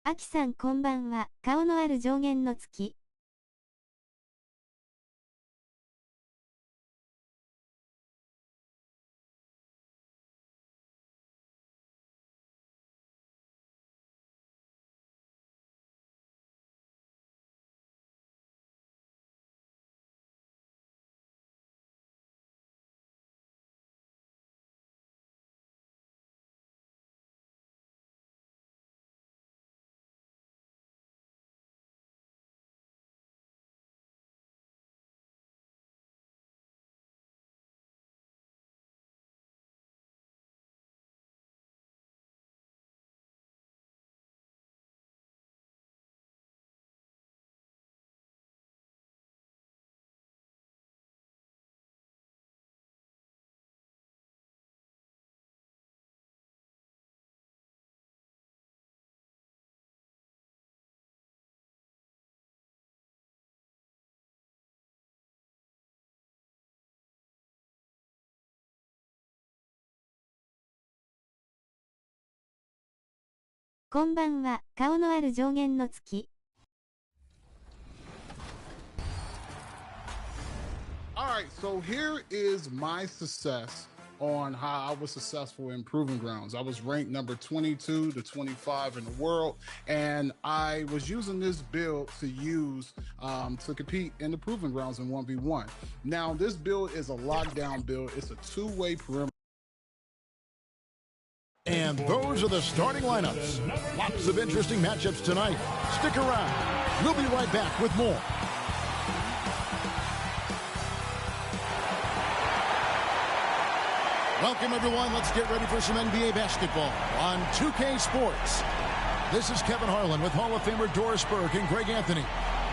あきさんこんばんは。顔のある上限の月。こんばんは。顔のある上限の月。Alright, so here is my success on how I was successful in Proving Grounds. I was ranked number 22 to 25 in the world, and I was using this build to use to compete in the Proving Grounds in 1v1. Now, this build is a lockdown build. It's a two-way perimeter. And those are the starting lineups. Lots of interesting matchups tonight. Stick around. We'll be right back with more. Welcome, everyone. Let's get ready for some NBA basketball on 2K Sports. This is Kevin Harlan with Hall of Famer Doris Burke and Greg Anthony,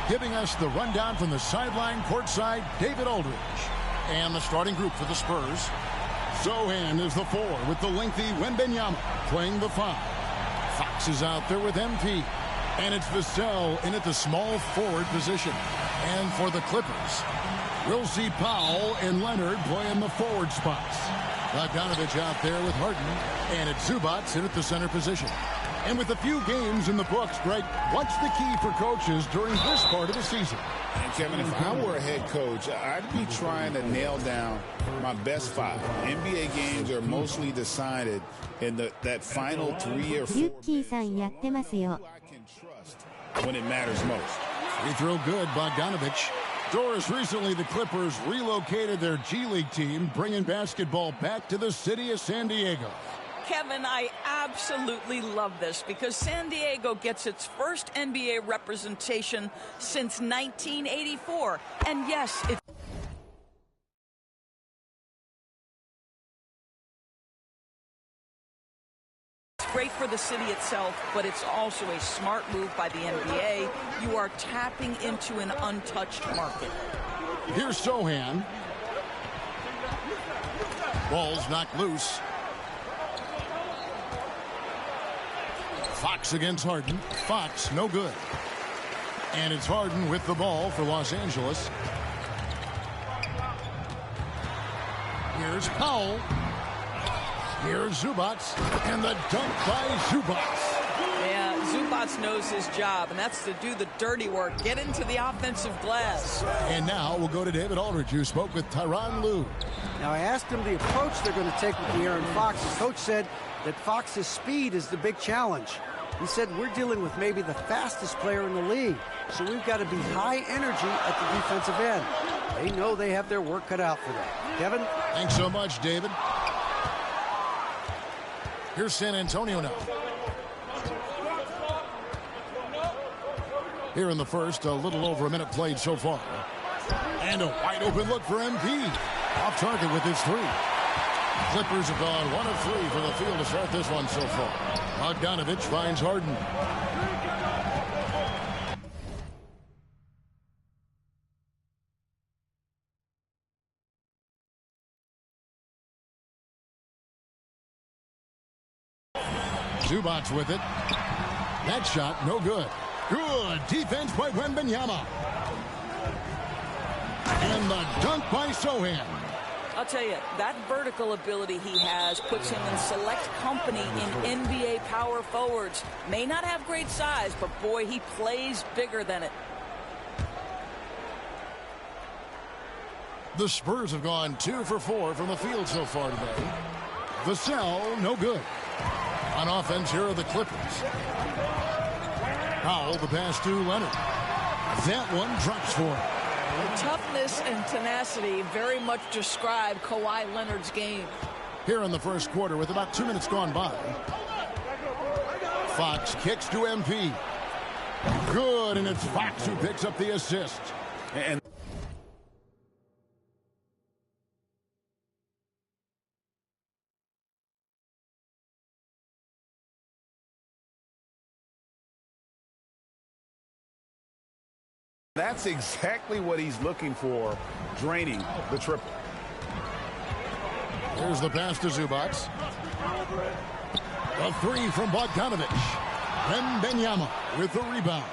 giving us the rundown from the sideline courtside, David Aldridge. And the starting group for the Spurs. Sohan is the 4 with the lengthy Wembanyama playing the 5. Fox is out there with MP. And it's Vassell in at the small forward position. And for the Clippers, we'll see Powell and Leonard playing the forward spots. Bogdanovich out there with Harden. And it's Zubats in at the center position. And with a few games in the books, Greg, what's the key for coaches during this part of the season? And Kevin, if I were a head coach, I'd be trying to nail down my best 5. NBA games are mostly decided in that final 3 or 4 ユッキーさんやってますよ。 I can trust when it matters most. Free throw good, Bogdanovich. Doris, recently the Clippers relocated their G League team, bringing basketball back to the city of San Diego. Kevin, I absolutely love this because San Diego gets its first NBA representation since 1984. And yes, it's great for the city itself, but it's also a smart move by the NBA. You are tapping into an untouched market. Here's Sohan. Ball's knocked loose. Fox against Harden. Fox, no good. And it's Harden with the ball for Los Angeles. Here's Powell. Here's Zubats. And the dunk by Zubats. Yeah, Zubats knows his job, and that's to do the dirty work. Get into the offensive glass. And now we'll go to David Aldridge, who spoke with Tyronn Lue. Now, I asked him the approach they're going to take with De'Aaron Fox. His coach said that Fox's speed is the big challenge. He said, we're dealing with maybe the fastest player in the league, so we've got to be high energy at the defensive end. They know they have their work cut out for them. Kevin? Thanks so much, David. Here's San Antonio now. Here in the first, a little over a minute played so far. And a wide open look for MP. Off target with his 3. Clippers have gone 1 of 3 from the field to start this one so far. Bogdanovich finds Harden. Zubats with it. That shot, no good. Good defense by Wembanyama. And the dunk by Sohan. I'll tell you, that vertical ability he has puts him in select company in NBA power forwards. May not have great size, but boy, he plays bigger than it. The Spurs have gone 2 for 4 from the field so far today. Vassell, no good. On offense, here are the Clippers. Powell, the pass to Leonard. That one drops for him. The toughness and tenacity very much describe Kawhi Leonard's game. Here in the first quarter with about 2 minutes gone by. Fox kicks to MP. Good, and it's Fox who picks up the assist. And that's exactly what he's looking for, draining the triple. Here's the pass to Zubac. A three from Bogdanovich. Wembanyama with the rebound.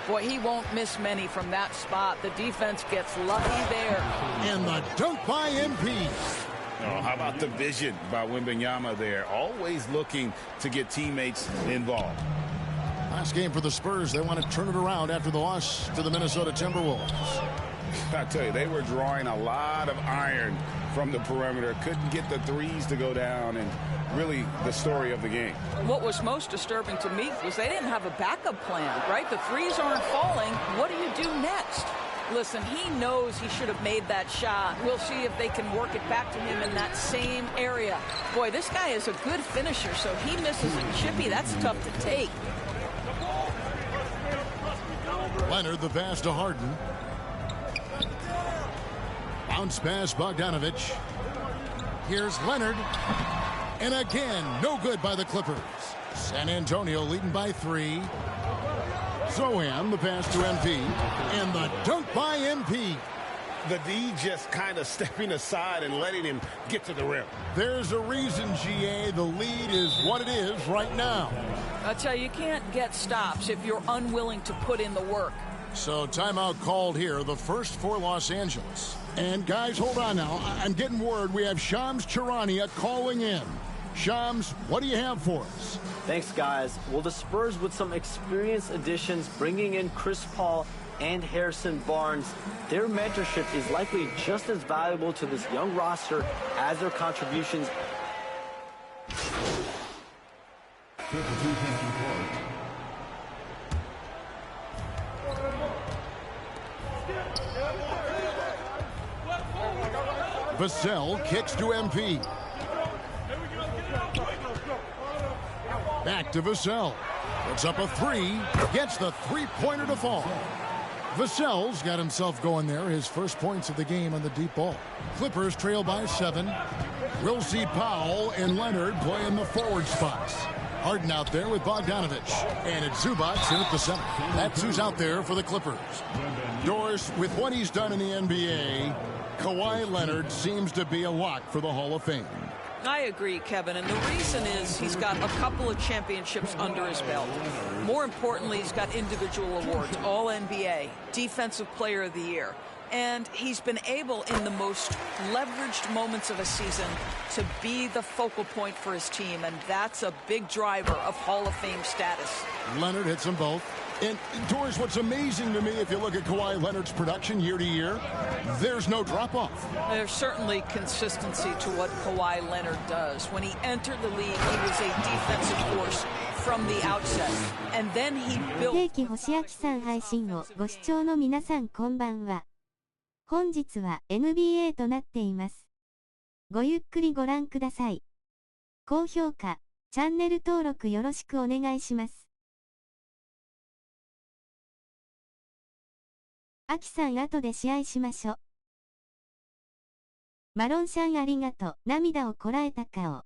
Boy, he won't miss many from that spot. The defense gets lucky there. And the dunk by MP. Oh, how about the vision by Wembanyama there? Always looking to get teammates involved. Last game for the Spurs. They want to turn it around after the loss to the Minnesota Timberwolves. I tell you, they were drawing a lot of iron from the perimeter. Couldn't get the threes to go down, and really the story of the game. What was most disturbing to me was they didn't have a backup plan, right? The threes aren't falling. What do you do next? Listen, he knows he should have made that shot. We'll see if they can work it back to him in that same area. Boy, this guy is a good finisher, so he misses a chippy. That's tough to take. Leonard, the pass to Harden. Bounce pass, Bogdanovich. Here's Leonard. And again, no good by the Clippers. San Antonio leading by 3. Zohan, the pass to MP. And the dunk by MP. The D just kind of stepping aside and letting him get to the rim. There's a reason, GA, the lead is what it is right now. I tell you can't get stops if you're unwilling to put in the work. So timeout called here, the first for Los Angeles. And guys, hold on now. I'm getting word we have Shams Charania calling in. Shams, what do you have for us? Thanks, guys. Well, the Spurs with some experienced additions, bringing in Chris Paul and Harrison Barnes, their mentorship is likely just as valuable to this young roster as their contributions. Vassell kicks to MP. Back to Vassell. Puts up a 3. Gets the three-pointer to fall. Vassell's got himself going there. His first points of the game on the deep ball. Clippers trail by 7. We'll see Powell and Leonard play in the forward spots. Harden out there with Bogdanovich. And it's Zubac in at the center. That's who's out there for the Clippers. Doris, with what he's done in the NBA, Kawhi Leonard seems to be a lock for the Hall of Fame. I agree, Kevin, and the reason is he's got a couple of championships under his belt. More importantly, he's got individual awards, All-NBA, Defensive Player of the Year. And he's been able, in the most leveraged moments of a season, to be the focal point for his team, and that's a big driver of Hall of Fame status. Leonard hits them both. And, Doris, what's amazing to me, if you look at Kawhi Leonard's production year to year, there's no drop-off. There's certainly consistency to what Kawhi Leonard does. When he entered the league, he was a defensive force from the outset. And then he built... 定期星明さん配信をご視聴の皆さんこんばんは。本日は NBA となっています。ごゆっくりご覧ください。高評価、チャンネル登録よろしくお願いします。アキさん後で試合しましょ。マロンシャンありがと。涙をこらえた顔。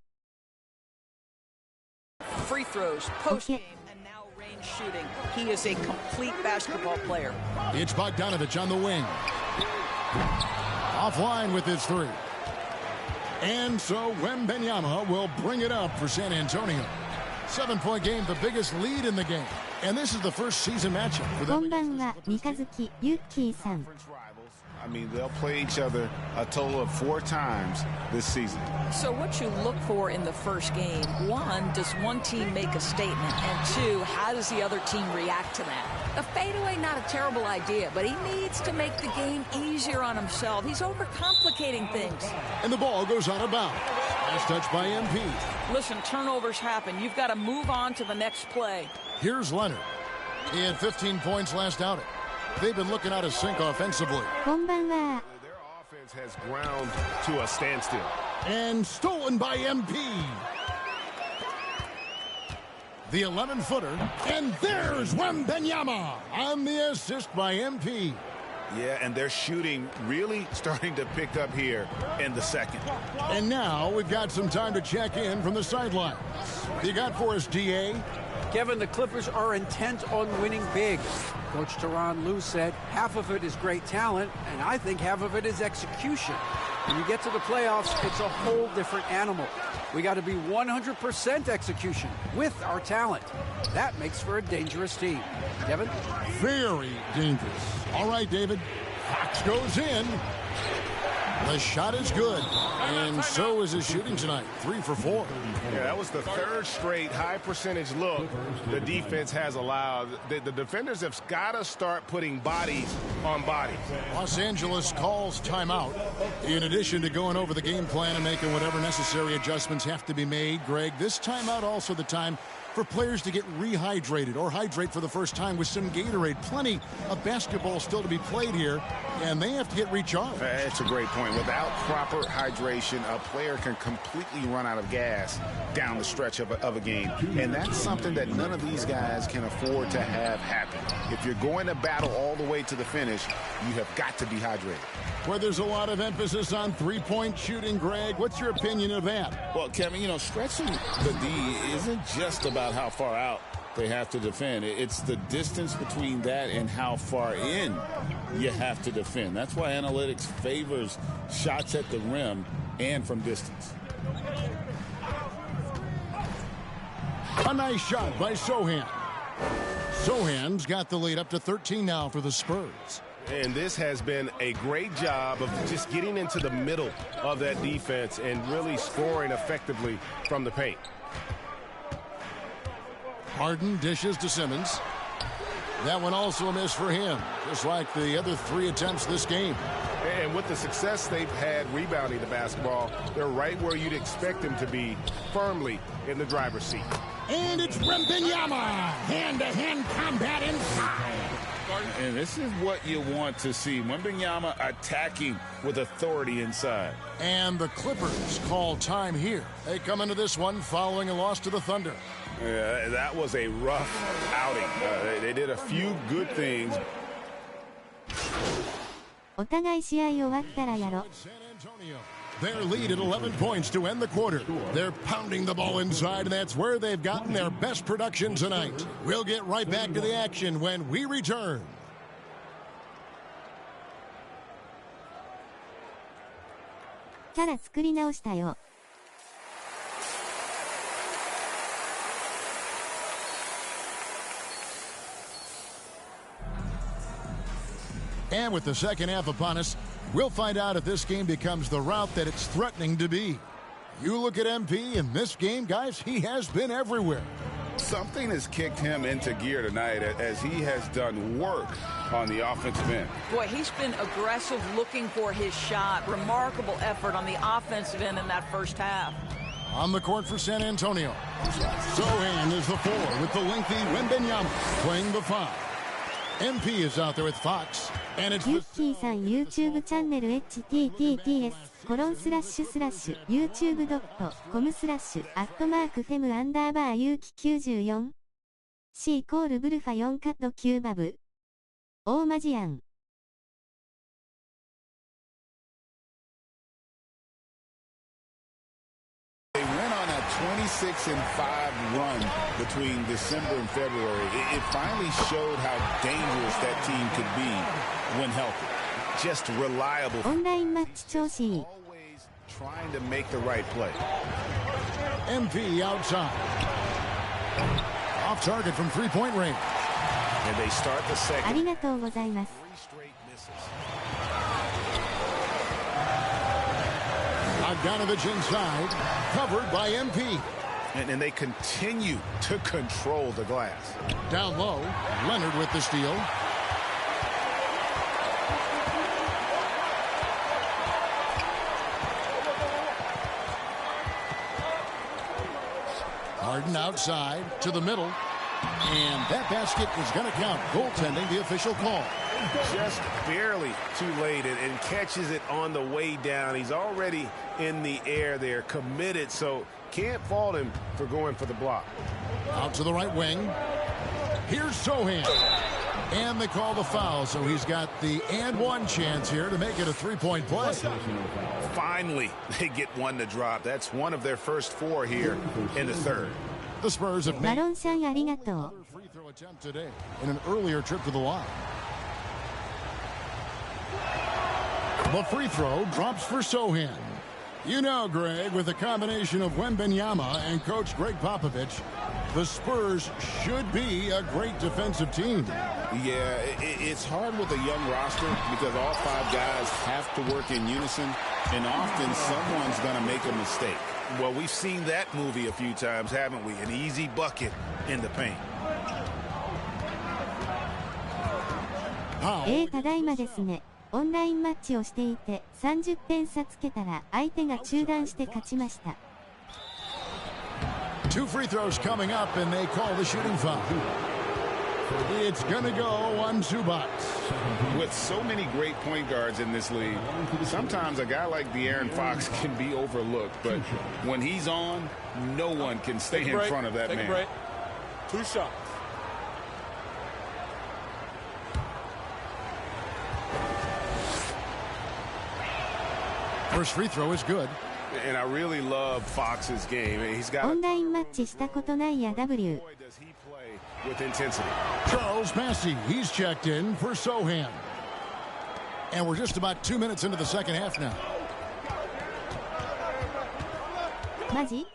Free throws, post game, and now range shooting. He is a complete basketball player. It's Bogdanovich on the wing. Offline with his 3. And so Wembanyama will bring it up for San Antonio. 7-point game, the biggest lead in the game. And this is the first season matchup for them. こんばんは、三日月、ユッキーさん。I mean, they'll play each other a total of 4 times this season. So what you look for in the first game, 1, does one team make a statement? And 2, how does the other team react to that? A fadeaway, not a terrible idea, but he needs to make the game easier on himself. He's overcomplicating things. And the ball goes out of bounds. Last touch by MP. Listen, turnovers happen. You've got to move on to the next play. Here's Leonard. He had 15 points last outing. They've been looking out of sync offensively. こんばんは。 Their offense has ground to a standstill. And stolen by MP. The 11-footer. And there's Wembenyama on the assist by MP. Yeah, and they're shooting really starting to pick up here in the second. And now we've got some time to check in from the sidelines. What you got for us, DA? Kevin, the Clippers are intent on winning big. Coach Tyronn Lue said half of it is great talent, and I think half of it is execution. When you get to the playoffs, it's a whole different animal. We got to be 100% execution with our talent. That makes for a dangerous team. Kevin? Very dangerous. All right, David. Fox goes in. The shot is good, and so is his shooting tonight. 3 for 4. Yeah, that was the 3rd straight high-percentage look the defense has allowed. The defenders have got to start putting bodies on bodies. Los Angeles calls timeout. In addition to going over the game plan and making whatever necessary adjustments have to be made, Greg, this timeout also the time for players to get rehydrated or hydrate for the first time with some Gatorade. Plenty of basketball still to be played here, and they have to get recharged. That's a great point. Without proper hydration, a player can completely run out of gas down the stretch of a game. And that's something that none of these guys can afford to have happen. If you're going to battle all the way to the finish, you have got to be hydrated. Where there's a lot of emphasis on three-point shooting, Greg, what's your opinion of that? Well, Kevin, you know, stretching the D isn't just about how far out they have to defend. It's the distance between that and how far in you have to defend. That's why analytics favors shots at the rim and from distance. A nice shot by Sohan. Sohan's got the lead up to 13 now for the Spurs. And this has been a great job of just getting into the middle of that defense and really scoring effectively from the paint. Harden dishes to Simmons. That one also a miss for him, just like the other 3 attempts this game. And with the success they've had rebounding the basketball, they're right where you'd expect them to be, firmly in the driver's seat. And it's Wembanyama. Hand-to-hand combat inside. And this is what you want to see. Wembanyama attacking with authority inside. And the Clippers call time here. They come into this one following a loss to the Thunder. Yeah, that was a rough outing. They did a few good things. お互い試合終わったらやろ。 Their lead at 11 points to end the quarter. They're pounding the ball inside, and that's where they've gotten their best production tonight. We'll get right back to the action when we return. キャラ作り直したよ。 And with the second half upon us, we'll find out if this game becomes the route that it's threatening to be. You look at MP in this game, guys, he has been everywhere. Something has kicked him into gear tonight as he has done work on the offensive end. Boy, he's been aggressive looking for his shot. Remarkable effort on the offensive end in that first half. On the court for San Antonio. Sohan is the 4 with the lengthy Wembanyama playing the 5. MP is out there with Fox. And it's ユッキーさん YouTube チャンネル https://youtube.com/fem_fem_ユウキ94 C コールブルファ4カット9バブ大マジアン They went on a 26-5 run between December and February. It finally showed how dangerous that team could be when healthy. Just reliable. オンラインマッチ調子いい Always trying to make the right play. MP outside. Off target from three-point range. And they start the あ second. りがとうございます 3 straight misses. Bogdanovich inside, covered by MP. And they continue to control the glass. Down low, Leonard with the steal. Harden outside to the middle. And that basket is going to count. Goaltending, the official call. Just barely too late and catches it on the way down. He's already in the air there, committed, so can't fault him for going for the block. Out to the right wing. Here's Sohan. And they call the foul, so he's got the and one chance here to make it a three-point play. Finally, they get one to drop. That's one of their first four here in the third. The Spurs have made マロンさんありがとう。 another free throw attempt today in an earlier trip to the line. The free throw drops for Sohan. You know, Greg, with a combination of Wembanyama and coach Greg Popovich, the Spurs should be a great defensive team. Yeah, it's hard with a young roster because all five guys have to work in unison, and often someone's going to make a mistake. Well, we've seen that movie a few times, haven't we? An easy bucket in the paint. ただいまですね。オンラインマッチをしていて30点差つけたら相手が中断して勝ちました。Two free throws coming up, and they call the shooting foul. It's going to go on Zubac. With so many great point guards in this league, sometimes a guy like De'Aaron Fox can be overlooked, but when he's on, no one can stay in front of that man. Two shots. First free throw is good. And I really love Fox's game. He's got オンラインマッチしたことないや W。 boy, does he play with intensity. Charles Massey, he's checked in for Sohan. And we're just about 2 minutes into the second half now. マジ？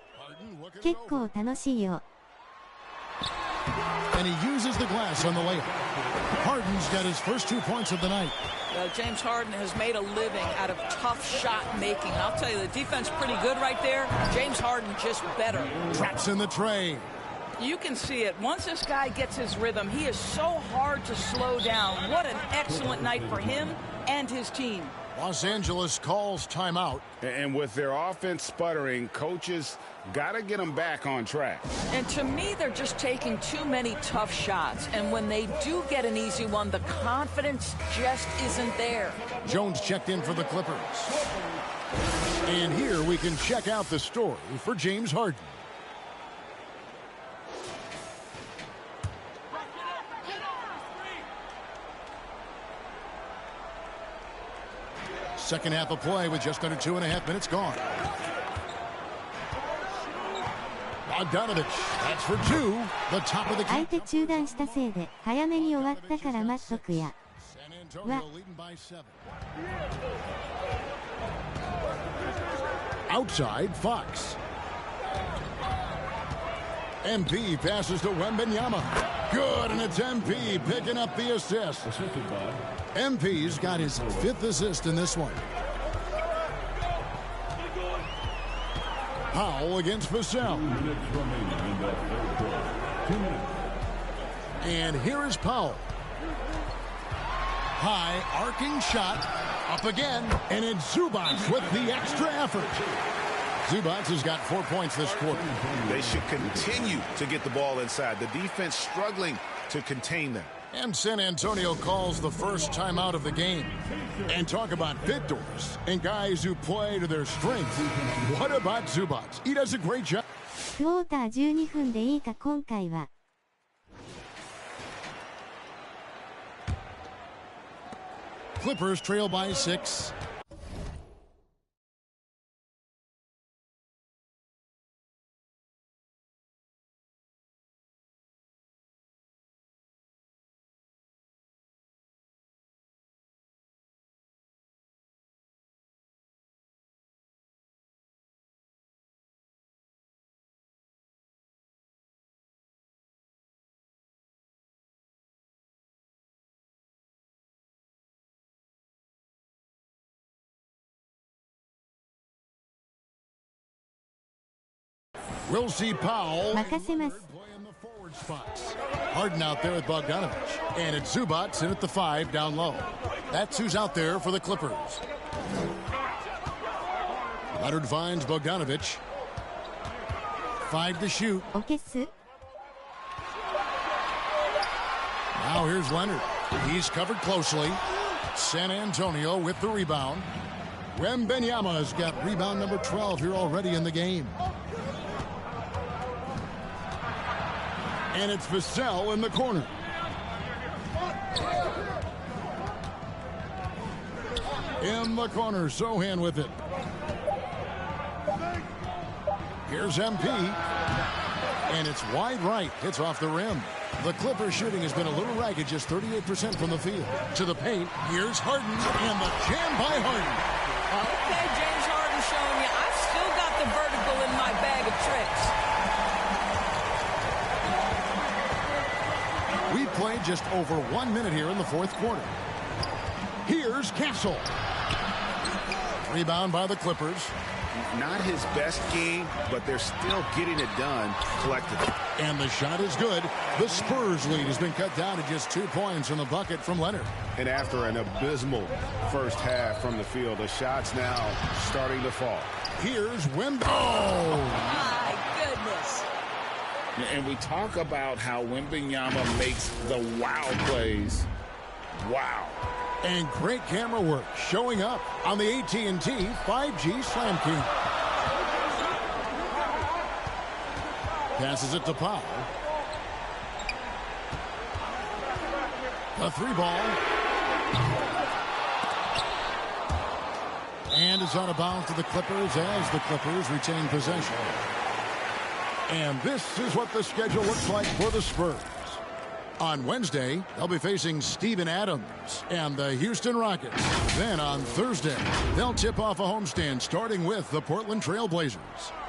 結構楽しいよ。 And he uses the glass on the layup. Harden's got his first 2 points of the night. James Harden has made a living out of tough shot making. I'll tell you, the defense pretty good right there. James Harden just better. Traps in the tray. You can see it. Once this guy gets his rhythm, he is so hard to slow down. What an excellent night for him and his team. Los Angeles calls timeout. And with their offense sputtering, coaches got to get them back on track. And to me, they're just taking too many tough shots. And when they do get an easy one, the confidence just isn't there. Jones checked in for the Clippers. And here we can check out the story for James Harden. Second half of play with just under 2.5 minutes gone. Bogdanovich, that's for two. The top of the 相手中断したせいで早めに終わったから待っとくや。 San Antonio leading by 7. Outside, Fox. MP passes to Wembanyama. Good, and it's MP picking up the assist. MP's got his 5th assist in this one. Powell against Vassell. And here is Powell. High arcing shot. Up again. And it's Zubac with the extra effort. Zubac has got 4 points this quarter. They should continue to get the ball inside. The defense struggling to contain them. And San Antonio calls the first timeout of the game. And talk about fit doors and guys who play to their strengths. What about Zubac? He does a great job. クォーター12分でいいか今回は。Clippers trail by 6. We'll see Powell. 任せます。 Spots. Harden out there with Bogdanovich. And it's Zubac in at the 5 down low. That's who's out there for the Clippers. Leonard finds Bogdanovich. 5 to shoot. お消す。 Now here's Leonard. He's covered closely. San Antonio with the rebound. Wembanyama's got rebound number 12 here already in the game. And it's Vassell in the corner. In the corner, Sohan with it. Here's MP. And it's wide right. It's off the rim. The Clippers shooting has been a little ragged, just 38% from the field. To the paint, here's Harden, and the jam by Harden. Okay, James Harden showing you, I've still got the vertical in my bag of tricks. We played just over 1 minute here in the fourth quarter. Here's Castle. Rebound by the Clippers. Not his best game, but they're still getting it done collectively. And the shot is good. The Spurs lead has been cut down to just 2 points in the bucket from Leonard. And after an abysmal first half from the field, the shot's now starting to fall. Here's Wemby. Oh! My goodness. And we talk about how Wembanyama makes the wow plays. Wow. And great camera work showing up on the AT&T 5G Slam King. Passes it to Powell. The 3-ball. And it's out of bounds to the Clippers as the Clippers retain possession. And this is what the schedule looks like for the Spurs. On Wednesday, they'll be facing Steven Adams and the Houston Rockets. Then on Thursday, they'll tip off a homestand starting with the Portland Trail Blazers.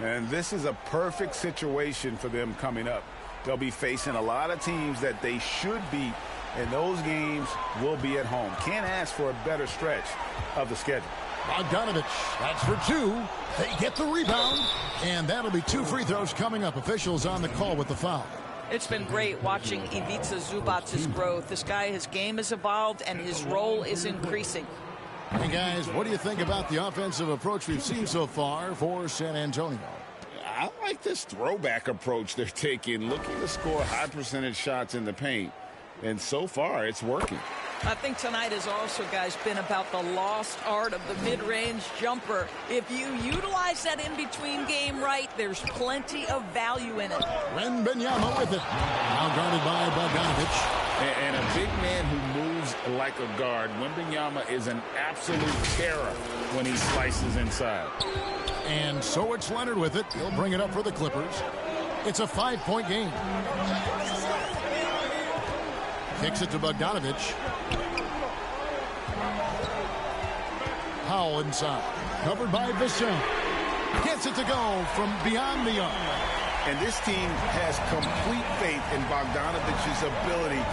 And this is a perfect situation for them coming up. They'll be facing a lot of teams that they should beat, and those games will be at home. Can't ask for a better stretch of the schedule. Bogdanovich, that's for 2. They get the rebound, and that'll be 2 free throws coming up. Officials on the call with the foul. It's been great watching Ivica Zubac's growth. This guy, his game has evolved, and his role is increasing. Hey, guys, what do you think about the offensive approach we've seen so far for San Antonio? I like this throwback approach they're taking, looking to score high percentage shots in the paint. And so far, it's working. I think tonight has also, guys, been about the lost art of the mid-range jumper. If you utilize that in-between game right, there's plenty of value in it. Wembanyama with it. Now guarded by Bogdanovich. And a big man who moves like a guard. Wembanyama is an absolute terror when he slices inside. And so it's Leonard with it. He'll bring it up for the Clippers. It's a 5-point game. Kicks it to Bogdanovich. Powell inside. Covered by Vassell. Gets it to go from beyond the arc. And this team has complete faith in Bogdanovich's ability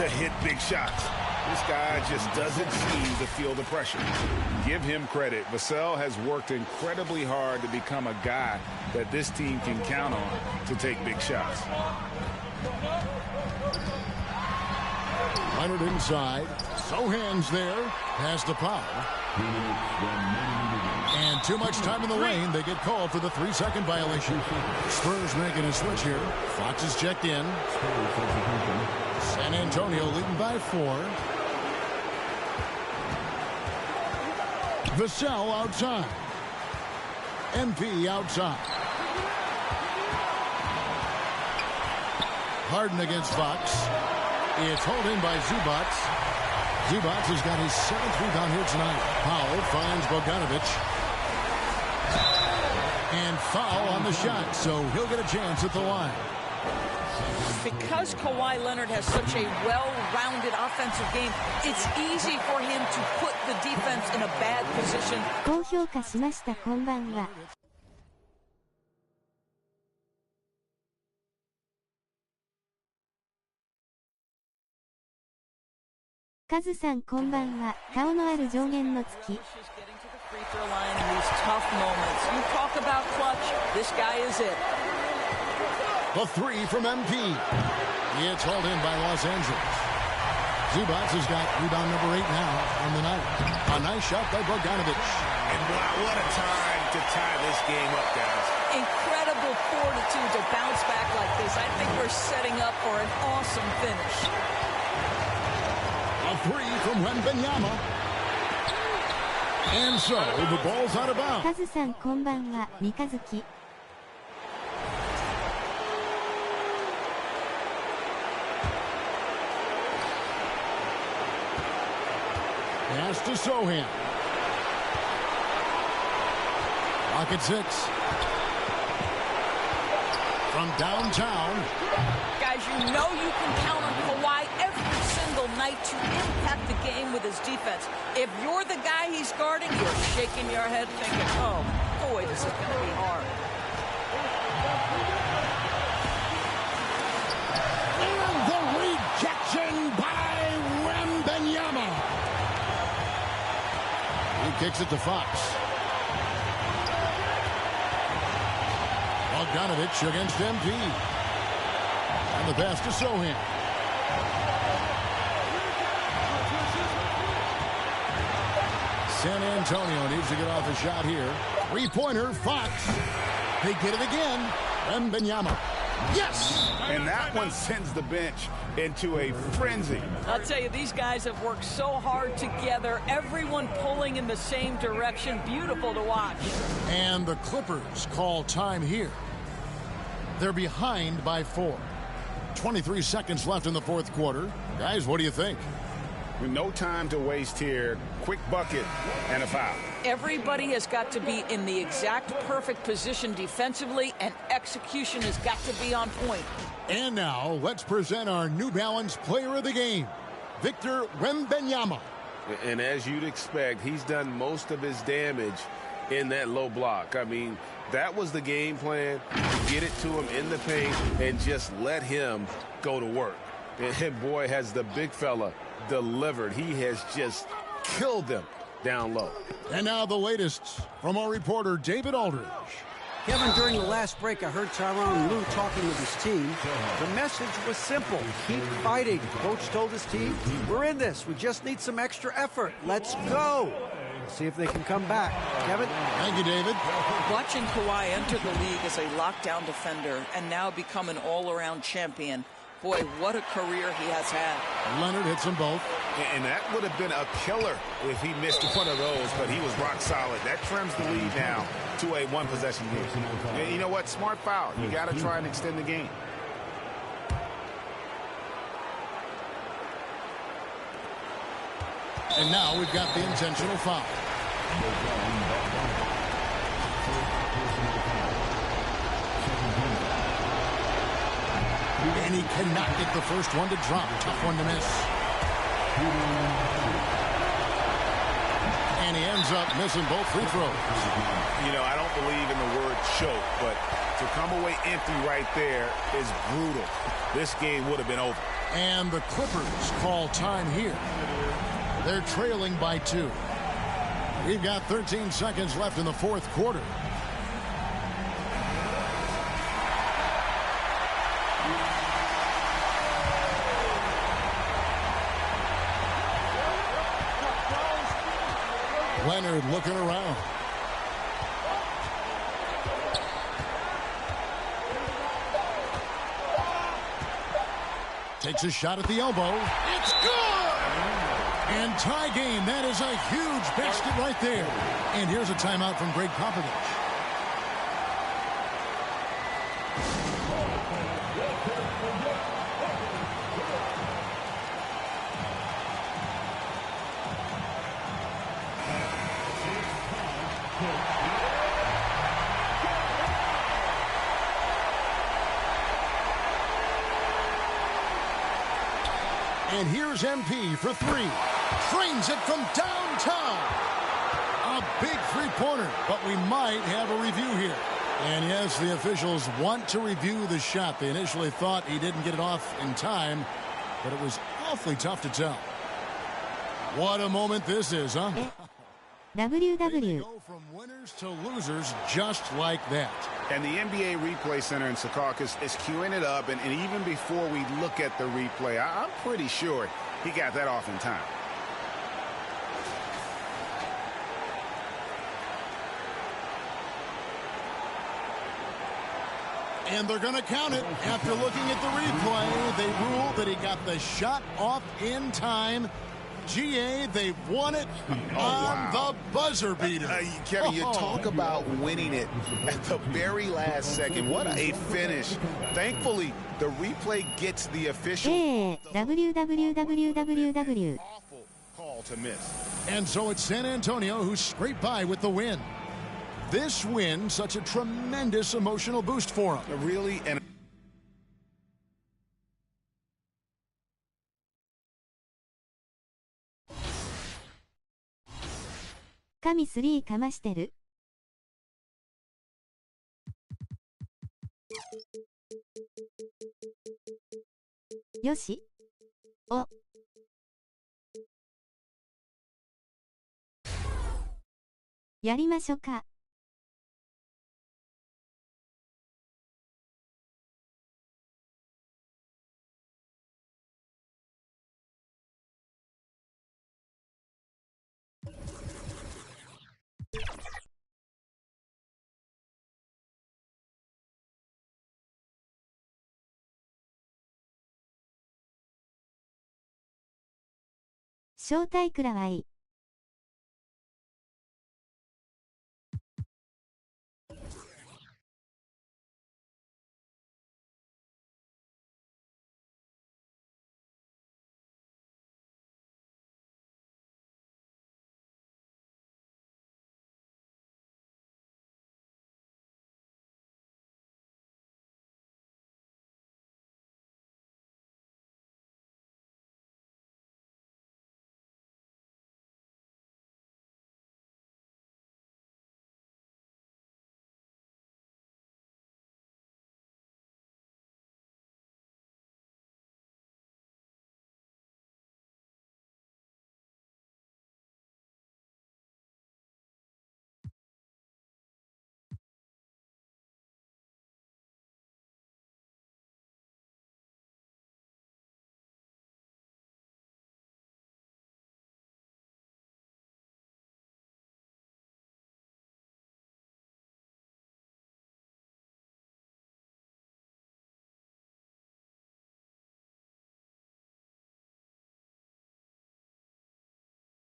to hit big shots. This guy just doesn't seem to feel the pressure. Give him credit. Vassell has worked incredibly hard to become a guy that this team can count on to take big shots. Leonard inside. Sohan's there. Pass to Powell. And too much time in the lane. They get called for the 3-second violation. Spurs making a switch here. Fox is checked in. San Antonio leading by 4. Vassell outside. MP outside. Harden against Fox. It's hauled in by Zubac. Zubac has got his 7th rebound here tonight. Powell finds Bogdanovich. And foul on the shot, so he'll get a chance at the line. Because Kawhi Leonard has such a well-rounded offensive game, it's easy for him to put the defense in a bad position. 高評価しました。こんばんは。カズさんこんばんは。顔のある上限の月。Free throw line in these tough moments. You talk about clutch. This guy is it. The three from MP. It's hauled in by Los Angeles. Zubac has got rebound number 8 now on the night. A nice shot by Bogdanovic. And wow, what a time to tie this game up, guys. Incredible fortitude to bounce back like this. I think we're setting up for an awesome finish. A three from Wembanyama. And so, the ball's out of bounds. カズさんこんばんは、三日月。Pass to Sohan. Rocket 6. From downtown. Guys, you know you can count on Kawhi every single night to impact the game with his defense. If you're the guy he's guarding, you're shaking your head thinking, oh, boy, this is going to be hard. And the rejection by Wembanyama. He kicks it to Fox. Bogdanovic against MP. And the pass to Sohan. San Antonio needs to get off a shot here. Three-pointer, Fox. They get it again. Wembanyama. Yes! And that one sends the bench into a frenzy. I'll tell you, these guys have worked so hard together. Everyone pulling in the same direction. Beautiful to watch. And the Clippers call time here. They're behind by 4. 23 seconds left in the fourth quarter. Guys, what do you think? No time to waste here. Quick bucket and a foul. Everybody has got to be in the exact perfect position defensively, and execution has got to be on point. And now, let's present our New Balance player of the game, Victor Wembanyama. And as you'd expect, he's done most of his damage in that low block. I mean, that was the game plan, to get it to him in the paint and just let him go to work. And boy, has the big fella delivered. He has just killed them down low. And now the latest from our reporter, David Aldridge. Kevin, during the last break, I heard Tyronn Lue talking with his team. The message was simple. Keep fighting. Coach told his team, we're in this. We just need some extra effort. Let's go. See if they can come back. Kevin? Thank you, David. Watching Kawhi enter the league as a lockdown defender and now become an all-around champion. Boy, what a career he has had. Leonard hits them both. And that would have been a killer if he missed one of those, but he was rock solid. That trims the lead now to a one-possession game. And you know what? Smart foul. You got to try and extend the game. And now we've got the intentional foul. And he cannot get the first one to drop. Tough one to miss. And he ends up missing both free throws. You know, I don't believe in the word choke, but to come away empty right there is brutal. This game would have been over. And the Clippers call time here. They're trailing by 2. We've got 13 seconds left in the fourth quarter. Leonard looking around. Takes a shot at the elbow. It's good! And tie game. That is a huge basket right there. And here's a timeout from Greg Popovich. And here's MP for 3. Trains it from downtown. A big three-pointer, but we might have a review here. And yes, the officials want to review the shot. They initially thought he didn't get it off in time, but it was awfully tough to tell. What a moment this is, huh? WW Go from winners to losers just like that. And the NBA Replay Center in Secaucus is queuing it up, and even before we look at the replay, I'm pretty sure he got that off in time. And they're going to count it. After looking at the replay, they ruled that he got the shot off in time. GA, they've won it on the buzzer beater. Kevin, you talk about winning it at the very last second. What a finish. Thankfully, the replay gets the official. WWW Awful call to miss. And so it's San Antonio who scraped by with the win. This win, such a tremendous emotional boost for them. Really, and神3かましてる？よし。お。やりましょか。招待くらはいい。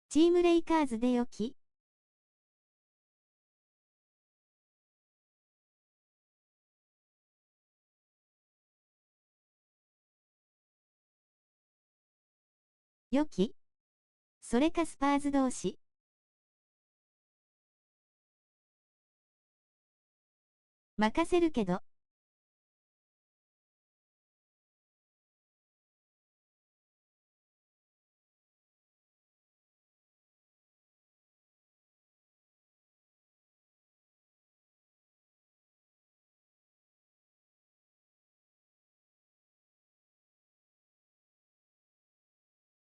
チームレイカーズでよき？よき？それかスパーズ同士？任せるけど。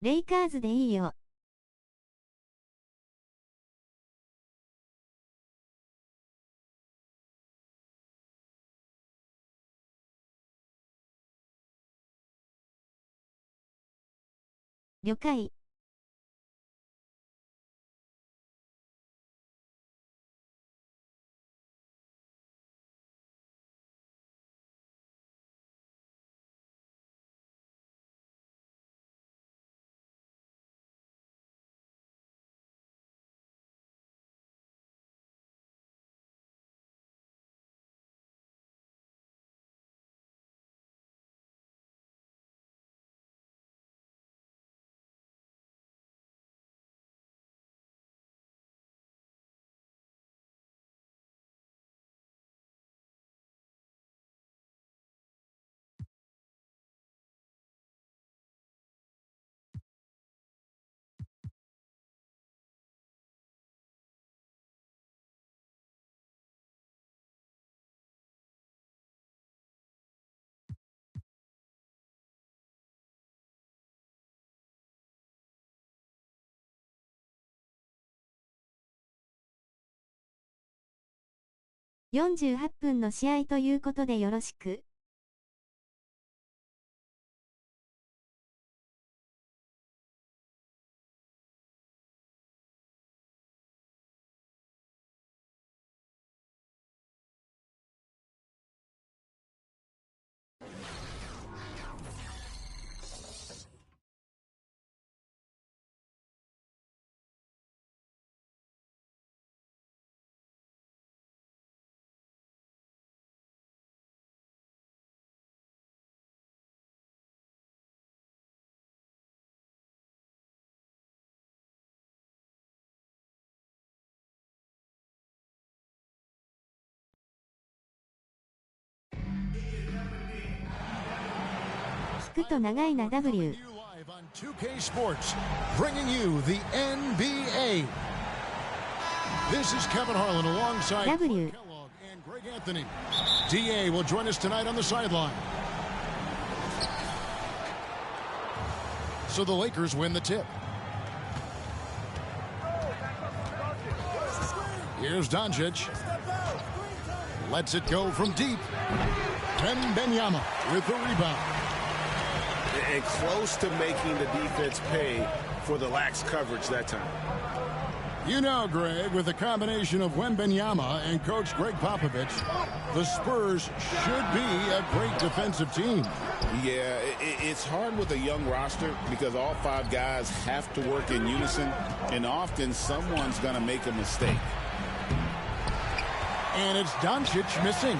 レイカーズでいいよ。了解。48分の試合ということでよろしく。聞くと長いな W。 2K Sports, bringing you the NBA. This is Kevin Harlan alongside W. Kellogg and Greg Anthony. DA will join us tonight on the sideline. So the Lakers win the tip. Here's Doncic. Lets it go from deep. Wembanyama with the rebound. And close to making the defense pay for the lax coverage that time. You know, Greg, with the combination of Wembanyama and Coach Greg Popovich, the Spurs should be a great defensive team. Yeah, it's hard with a young roster because all five guys have to work in unison, and often someone's going to make a mistake. And it's Doncic missing.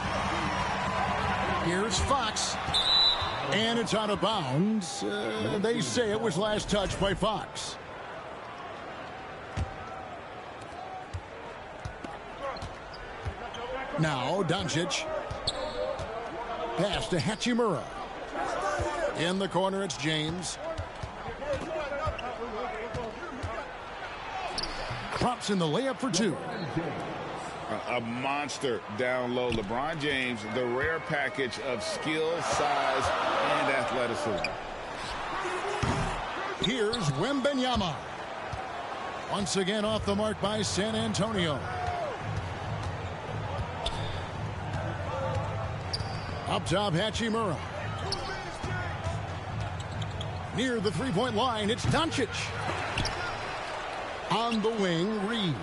Here's Fox. And it's out of bounds. They say it was last touched by Fox. Now Doncic. Pass to Hachimura. In the corner, it's James. Drops in the layup for two. A monster down low. LeBron James, the rare package of skill, size, and athleticism. Here's Wembanyama. Once again off the mark by San Antonio. Up top, Hachimura. Near the three-point line, it's Doncic. On the wing, Reeves.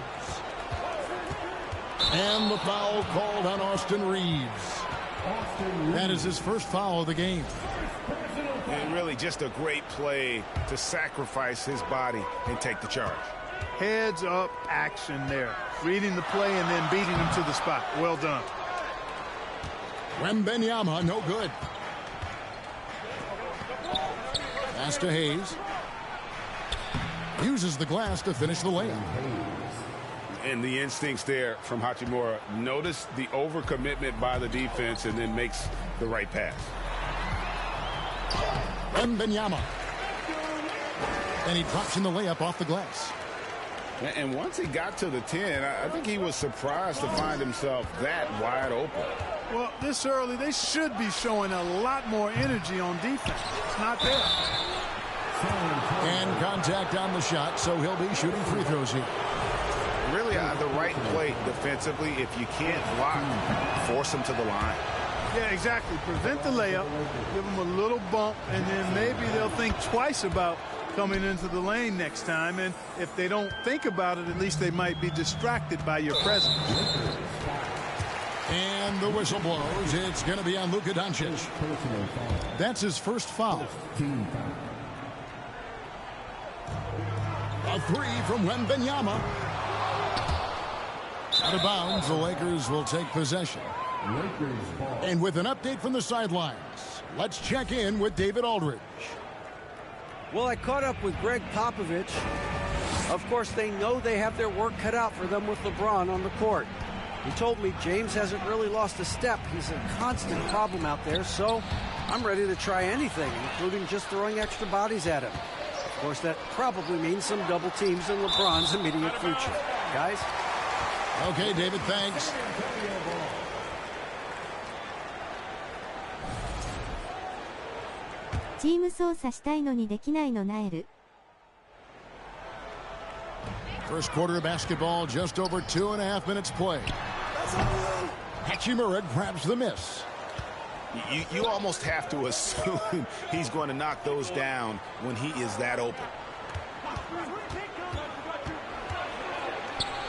And the foul called on Austin Reeves. That is his first foul of the game. And really just a great play to sacrifice his body and take the charge. Heads up action there. Reading the play and then beating him to the spot. Well done. Wembanyama, no good. Pass to Hayes. Uses the glass to finish the layup. And the instincts there from Hachimura. Notice the overcommitment by the defense and then makes the right pass. Wembanyama. And he drops in the layup off the glass. And once he got to the 10, I think he was surprised to find himself that wide open. Well, this early, they should be showing a lot more energy on defense. It's not there. And contact on the shot, so he'll be shooting free throws here. Really the right play defensively. If you can't block, force him to the line. Yeah, exactly. Prevent the layup, give them a little bump, and then maybe they'll think twice about coming into the lane next time. And if they don't think about it, at least they might be distracted by your presence. And the whistle blows. It's going to be on Luka Doncic. That's his first foul. A three from Wembanyama. Out of bounds, the Lakers will take possession. And with an update from the sidelines, let's check in with David Aldridge. Well, I caught up with Greg Popovich. Of course, they know they have their work cut out for them with LeBron on the court. He told me James hasn't really lost a step. He's a constant problem out there, so I'm ready to try anything, including just throwing extra bodies at him. Of course, that probably means some double teams in LeBron's immediate future. Guys? Okay, David, thanks. Team 操作したいのにできないのナエル。First quarter of basketball, just over 2.5 minutes play. Hachimura grabs the miss. You almost have to assume he's going to knock those down when he is that open.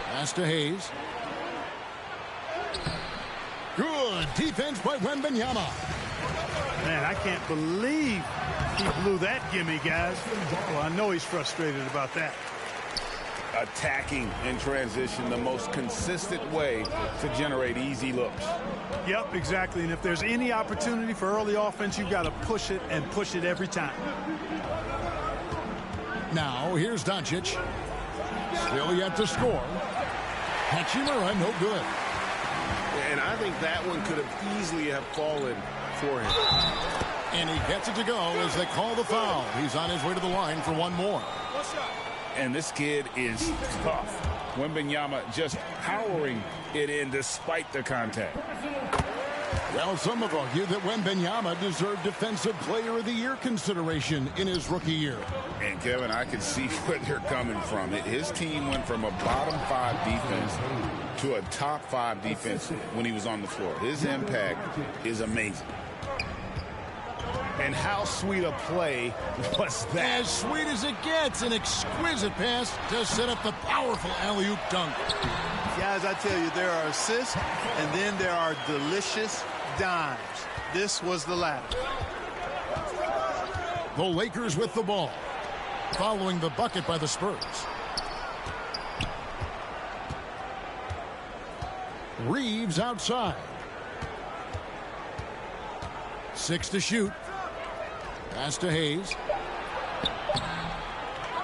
Pass to Hayes. Good defense by Wembanyama. Man, I can't believe he blew that gimme, guys. Well, I know he's frustrated about that. Attacking in transition, the most consistent way to generate easy looks. Yep, exactly. And if there's any opportunity for early offense, you've got to push it and push it every time. Now, here's Doncic. Still yet to score. Hachimura, no good. And I think that one could have easily have fallen for him. And he gets it to go as they call the foul. He's on his way to the line for one more. And this kid is tough. Wembanyama just powering it in despite the contact. Well, some have argued that Wembanyama deserved Defensive Player of the Year consideration in his rookie year. And, Kevin, I can see where they're coming from. His team went from a bottom 5 defense to a top 5 defense when he was on the floor. His impact is amazing. And how sweet a play was that? As sweet as it gets, an exquisite pass to set up the powerful alley-oop dunk. Guys, I tell you, there are assists, and then there are delicious dimes. This was the latter. The Lakers with the ball, following the bucket by the Spurs. Reeves outside. 6 to shoot. Pass to Hayes.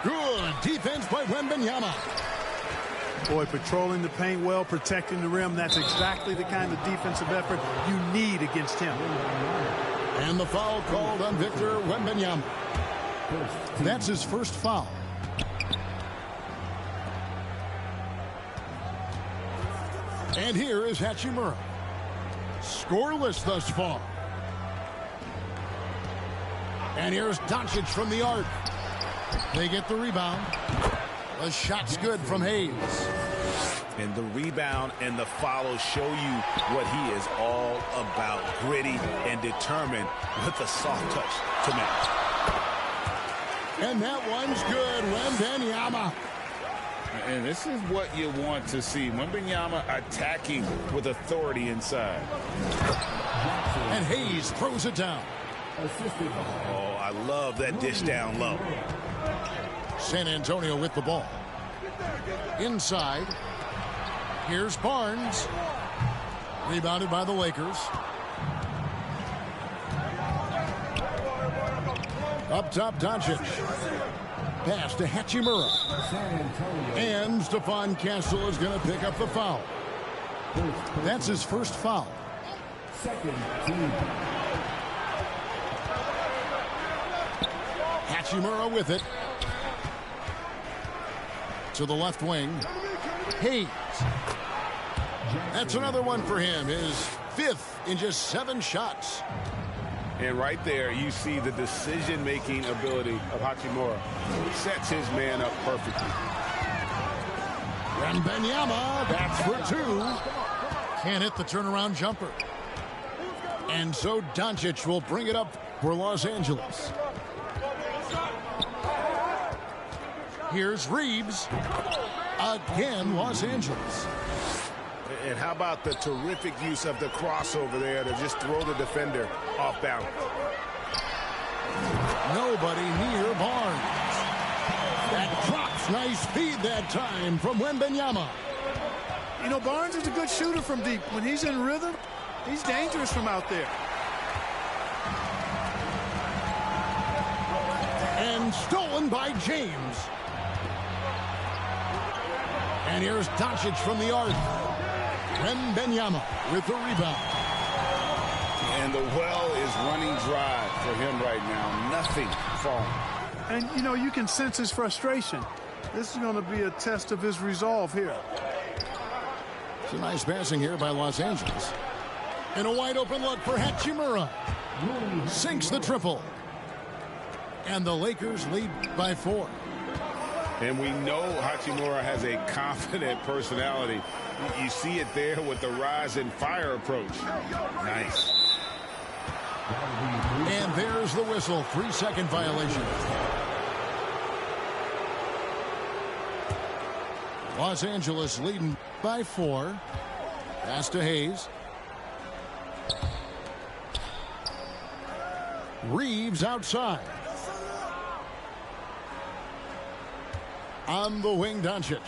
Good defense by Wembanyama. Boy, patrolling the paint well, protecting the rim. That's exactly the kind of defensive effort you need against him. And the foul called on Victor Wembanyama. That's his first foul. And here is Hachimura. Scoreless thus far. And here's Doncic from the arc. They get the rebound. The shot's good from Hayes. And the rebound and the follow show you what he is all about. Gritty and determined with the soft touch to match. And that one's good. Wembanyama. And this is what you want to see. Wembanyama attacking with authority inside. And Hayes throws it down. Oh, I love that dish down low. San Antonio with the ball. Inside. Here's Barnes. Rebounded by the Lakers. Up top, Doncic. Pass to Hachimura. And Stephon Castle is going to pick up the foul. That's his first foul. Hachimura with it. To the left wing. Hayes. That's another one for him. His 5th in just 7 shots. And right there, you see the decision-making ability of Hachimura. Sets his man up perfectly. Wembanyama, that's for 2. Can't hit the turnaround jumper. And so Doncic will bring it up for Los Angeles. Here's Reeves. Again, Los Angeles. And how about the terrific use of the crossover there to just throw the defender off balance? Nobody near Barnes. That drops. Nice feed that time from Wembanyama. You know, Barnes is a good shooter from deep. When he's in rhythm, he's dangerous from out there. And stolen by James. And here's Doncic from the arc. Wembanyama with the rebound. And the well is running dry for him right now. Nothing falling. And, you know, you can sense his frustration. This is going to be a test of his resolve here. It's a nice passing here by Los Angeles. And a wide open look for Hachimura. Sinks the triple. And the Lakers lead by 4. And we know Hachimura has a confident personality. You see it there with the rise and fire approach. Nice. And there's the whistle. 3-second violation. Los Angeles leading by 4. Pass to Hayes. Reeves outside. On the wing, Doncic.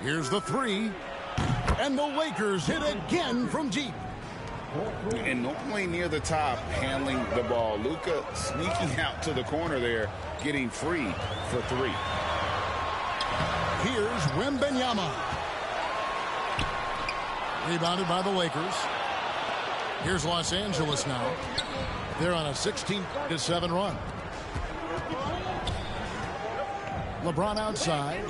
Here's the 3. And the Lakers hit again from deep. And no play near the top handling the ball. Luka sneaking out to the corner there, getting free for 3. Here's Wembanyama. Rebounded by the Lakers. Here's Los Angeles now. They're on a 16-7 run. LeBron outside.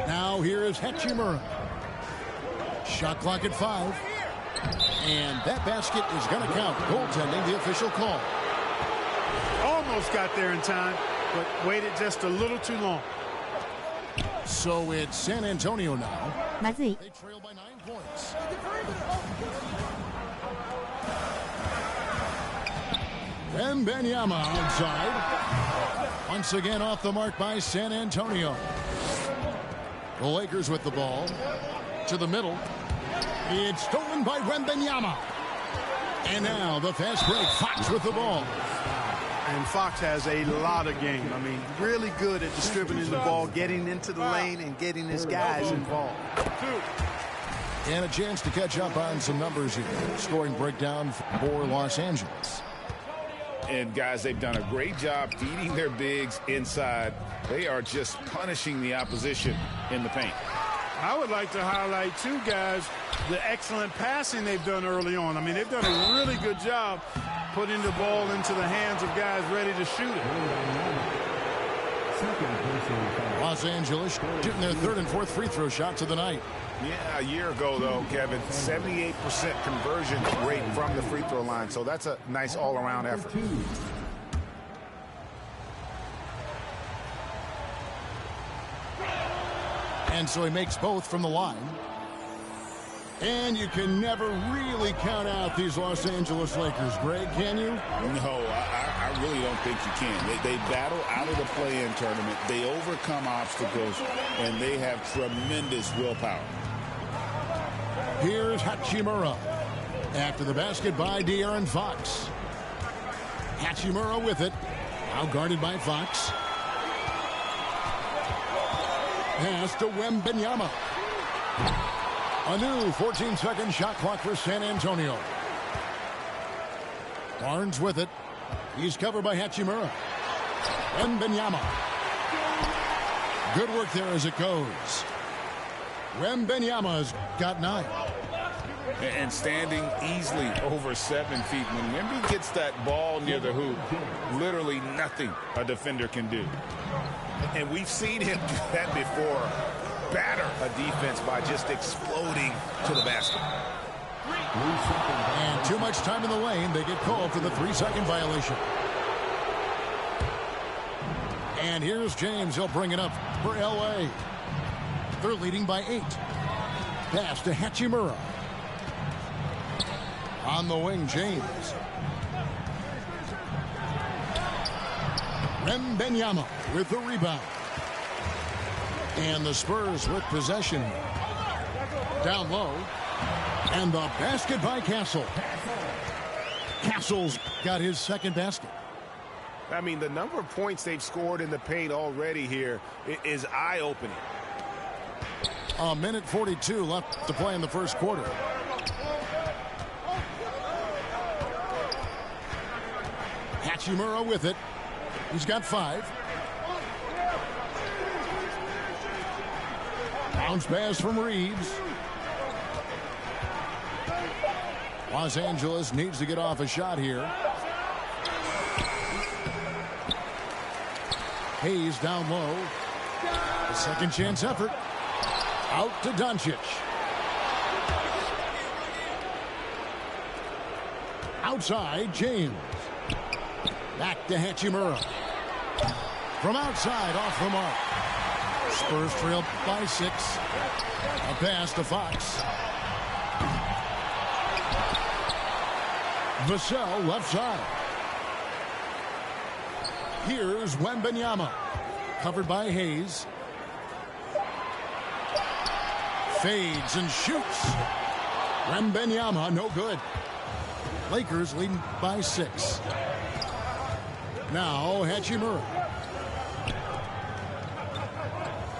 Now here is Hachimura. Shot clock at 5. And that basket is going to count. Goaltending, the official call. Almost got there in time, but waited just a little too long. So it's San Antonio now. まずい。 They trail by 9 points. Wembanyama outside. Once again off the mark by San Antonio. The Lakers with the ball. To the middle. It's stolen by Wembanyama. And now the fast break. Fox with the ball. And Fox has a lot of game. I mean, really good at distributing the ball, getting into the lane, and getting his guys involved. And a chance to catch up on some numbers here. Scoring breakdown for Los Angeles. And guys, they've done a great job feeding their bigs inside. They are just punishing the opposition in the paint. I would like to highlight, too, guys, the excellent passing they've done early on. I mean, they've done a really good job putting the ball into the hands of guys ready to shoot it. Los Angeles shooting their 3rd and 4th free throw shots of the night. Yeah, a year ago, though, Kevin, 78% conversion rate from the free throw line. So that's a nice all-around effort. And so he makes both from the line. And you can never really count out these Los Angeles Lakers, Greg, can you? No, I really don't think you can. They battle out of the play-in tournament. They overcome obstacles, and they have tremendous willpower. Here's Hachimura. After the basket by De'Aaron Fox. Hachimura with it. Now guarded by Fox. Pass to Wembanyama. A new 14-second shot clock for San Antonio. Barnes with it. He's covered by Hachimura. Wembanyama. Good work there as it goes. Wembanyama's got 9. And standing easily over 7 feet. When Wemby gets that ball near the hoop, literally nothing a defender can do. And we've seen him do that before. Batter a defense by just exploding to the basket. And too much time in the lane. They get called for the 3-second violation. And here's James. He'll bring it up for L.A. They're leading by 8. Pass to Hachimura. On the wing, James. Wembanyama with the rebound. And the Spurs with possession. Down low. And the basket by Castle. Castle's got his 2nd basket. I mean, the number of points they've scored in the paint already here is eye-opening. A minute 42 left to play in the first quarter. Hachimura with it. He's got 5. Bounce pass from Reeves. Los Angeles needs to get off a shot here. Hayes down low. A second chance effort. Out to Doncic. Outside, James. Back to Hachimura. From outside, off the mark. Spurs trail by 6. A pass to Fox. Vassell left side. Here's Wembanyama. Covered by Hayes. Fades and shoots. Wembanyama, no good. Lakers leading by 6. Now Hachimura.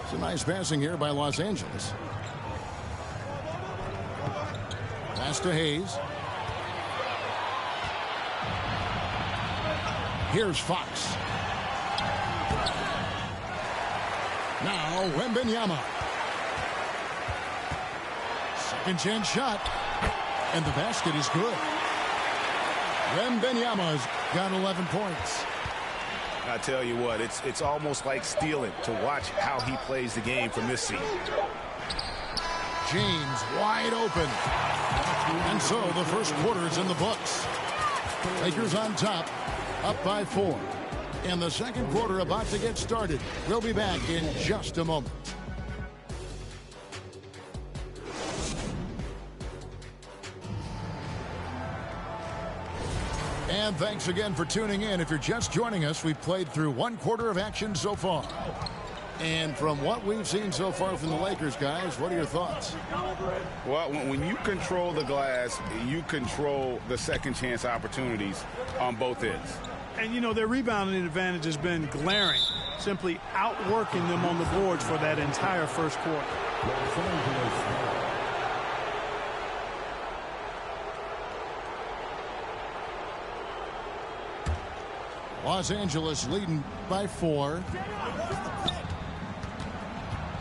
It's a nice passing here by Los Angeles. Pass to Hayes. Here's Fox. Now Wembanyama. Second chance shot. And the basket is good. Wembanyama's got 11 points. I tell you what, it's almost like stealing to watch how he plays the game from this seat. James wide open. And so the first quarter is in the books. Lakers on top, up by 4. And the second quarter about to get started. We'll be back in just a moment. And thanks again for tuning in. If you're just joining us, we've played through one quarter of action so far. And from what we've seen so far from the Lakers, guys, what are your thoughts? Well, when you control the glass, you control the second chance opportunities on both ends. And, you know, their rebounding advantage has been glaring, simply outworking them on the boards for that entire first quarter. Los Angeles leading by 4.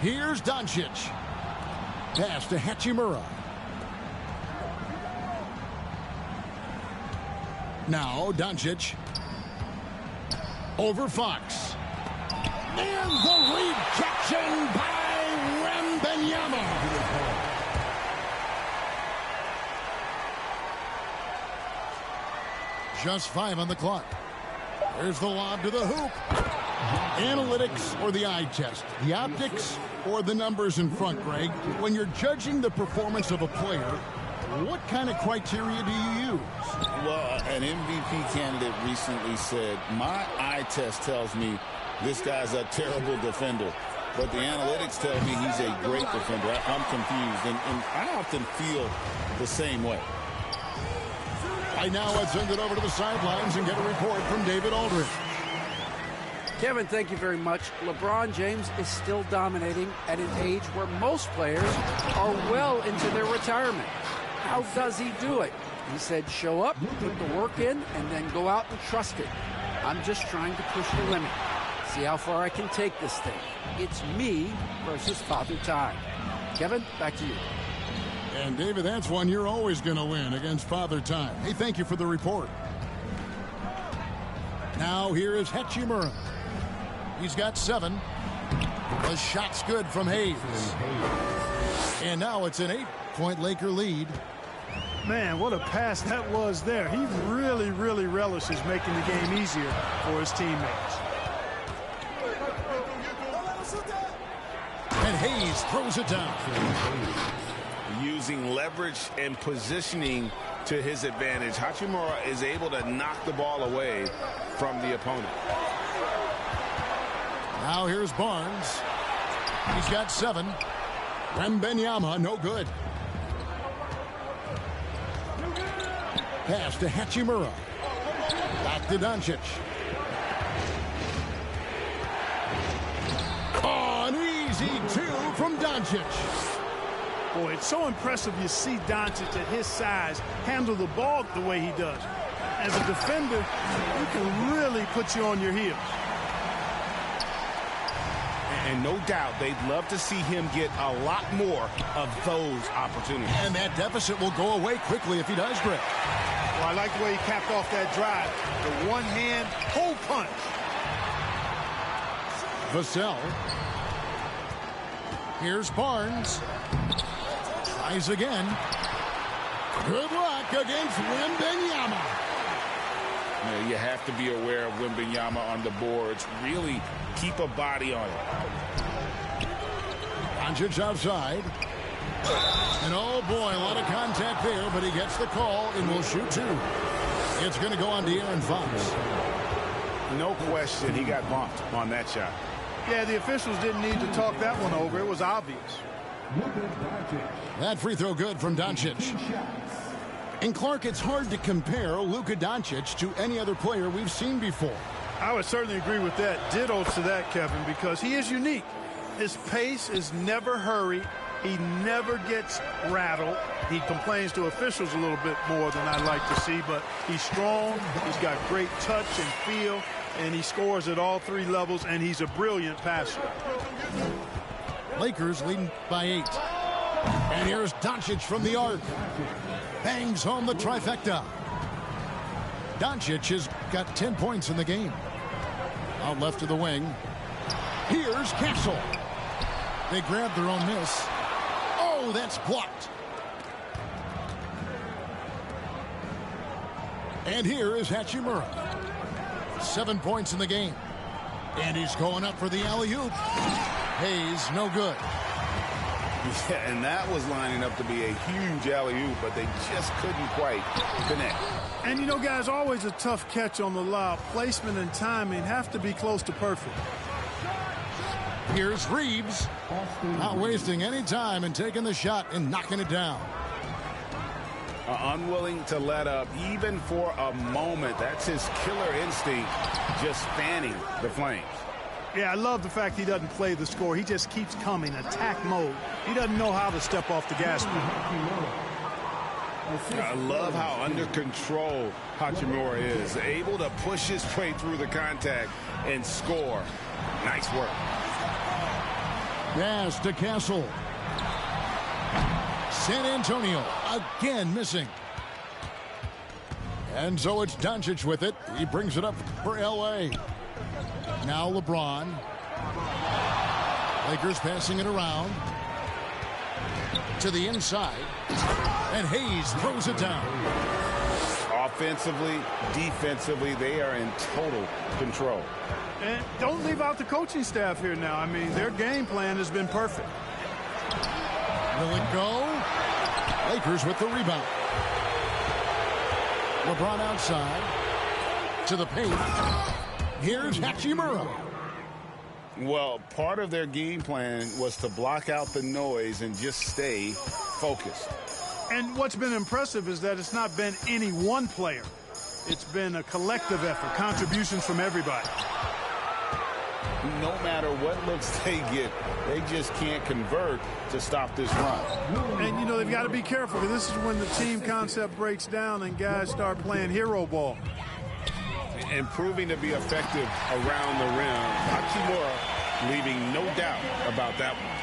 Here's Doncic. Pass to Hachimura. Now Doncic. Over Fox. And the rejection by Wembanyama. Just 5 on the clock. There's the lob to the hoop. Analytics or the eye test? The optics or the numbers in front, Greg? When you're judging the performance of a player, what kind of criteria do you use? Well, an MVP candidate recently said, my eye test tells me this guy's a terrible defender, but the analytics tell me he's a great defender. I'm confused, and I often feel the same way. Right now, let's send it over to the sidelines and get a report from David Aldridge. Kevin, thank you very much. LeBron James is still dominating at an age where most players are well into their retirement. How does he do it? He said, show up, put the work in, and then go out and trust it. I'm just trying to push the limit. See how far I can take this thing. It's me versus Father Time. Kevin, back to you. And David, that's one you're always going to win against Father Time. Hey, thank you for the report. Now here is Hachimura. He's got 7. The shot's good from Hayes. And now it's an 8-point Laker lead. Man, what a pass that was there. He really, really relishes making the game easier for his teammates. And Hayes throws it down. Using leverage and positioning to his advantage, Hachimura is able to knock the ball away from the opponent. Now here's Barnes. He's got 7. Wembanyama, no good. Pass to Hachimura. Back to Doncic. Oh, an easy 2 from Doncic. Boy, it's so impressive you see Doncic at his size handle the ball the way he does. As a defender, he can really put you on your heels. And no doubt they'd love to see him get a lot more of those opportunities. And that deficit will go away quickly if he does, Greg. Well, I like the way he capped off that drive. The one-hand pull punch. Vassell. Here's Barnes. Tries again. Good luck against Wembanyama. Yeah, you have to be aware of Wembanyama on the boards. Really keep a body on it. Doncic outside. And oh boy, a lot of contact there, but he gets the call and will shoot two. It's going to go on to Aaron Fox. No question, he got bumped on that shot. Yeah, the officials didn't need to talk that one over. It was obvious. That free throw good from Doncic. And Clark, it's hard to compare Luka Doncic to any other player we've seen before. I would certainly agree with that. Ditto to that, Kevin, because he is unique. His pace is never hurried. He never gets rattled. He complains to officials a little bit more than I'd like to see, but he's strong. He's got great touch and feel, and he scores at all three levels, and he's a brilliant passer. Lakers leading by 8. And here's Doncic from the arc. Bangs home the trifecta. Doncic has got 10 points in the game. Out left of the wing. Here's Castle. They grab their own miss. Oh, that's blocked. And here is Hachimura. 7 points in the game. And he's going up for the alley-oop. Hayes, no good. Yeah, and that was lining up to be a huge alley-oop, but they just couldn't quite connect. And, you know, guys, always a tough catch on the lob. Placement and timing have to be close to perfect. Here's Reeves. Not wasting any time and taking the shot and knocking it down. Unwilling to let up even for a moment. That's his killer instinct, just fanning the flames. Yeah, I love the fact he doesn't play the score. He just keeps coming, attack mode. He doesn't know how to step off the gas pedal. I love how under control Hachimura is. Able to push his way through the contact and score. Nice work. Pass to Castle. San Antonio again missing. And so it's Doncic with it. He brings it up for L.A. Now LeBron. Lakers passing it around. To the inside. And Hayes throws it down. Offensively, defensively, they are in total control. And don't leave out the coaching staff here now. I mean, their game plan has been perfect. Will it go? Lakers with the rebound. LeBron outside. To the paint. Here's Hachimura. Well, part of their game plan was to block out the noise and just stay focused. And what's been impressive is that it's not been any one player. It's been a collective effort, contributions from everybody. No matter what looks they get, they just can't convert to stop this run. And, you know, they've got to be careful, because this is when the team concept breaks down and guys start playing hero ball. And proving to be effective around the rim. Hachimura leaving no doubt about that one.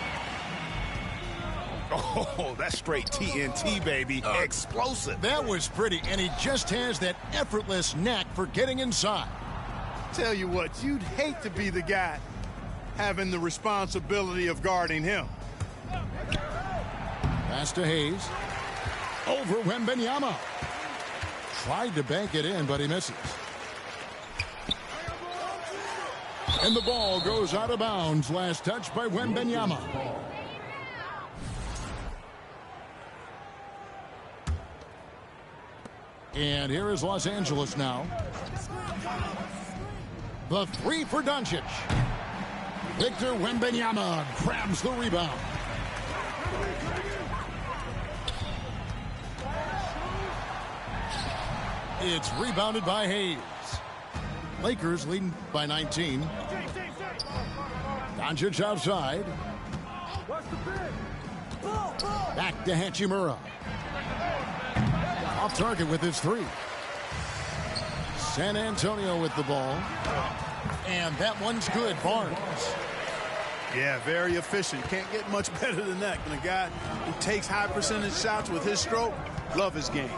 Oh, that's straight TNT, baby. Explosive. That was pretty, and he just has that effortless knack for getting inside. Tell you what, you'd hate to be the guy having the responsibility of guarding him. Pass to Hayes. Over Wembanyama. Tried to bank it in, but he misses. And the ball goes out of bounds. Last touch by Wembanyama. And here is Los Angeles now. The three for Doncic. Victor Wembanyama grabs the rebound. It's rebounded by Hayes. Lakers leading by 19. Doncic outside. Back to Hachimura. Off target with his three. San Antonio with the ball. And that one's good. Barnes. Yeah, very efficient. Can't get much better than that. And a guy who takes high percentage shots with his stroke, love his game.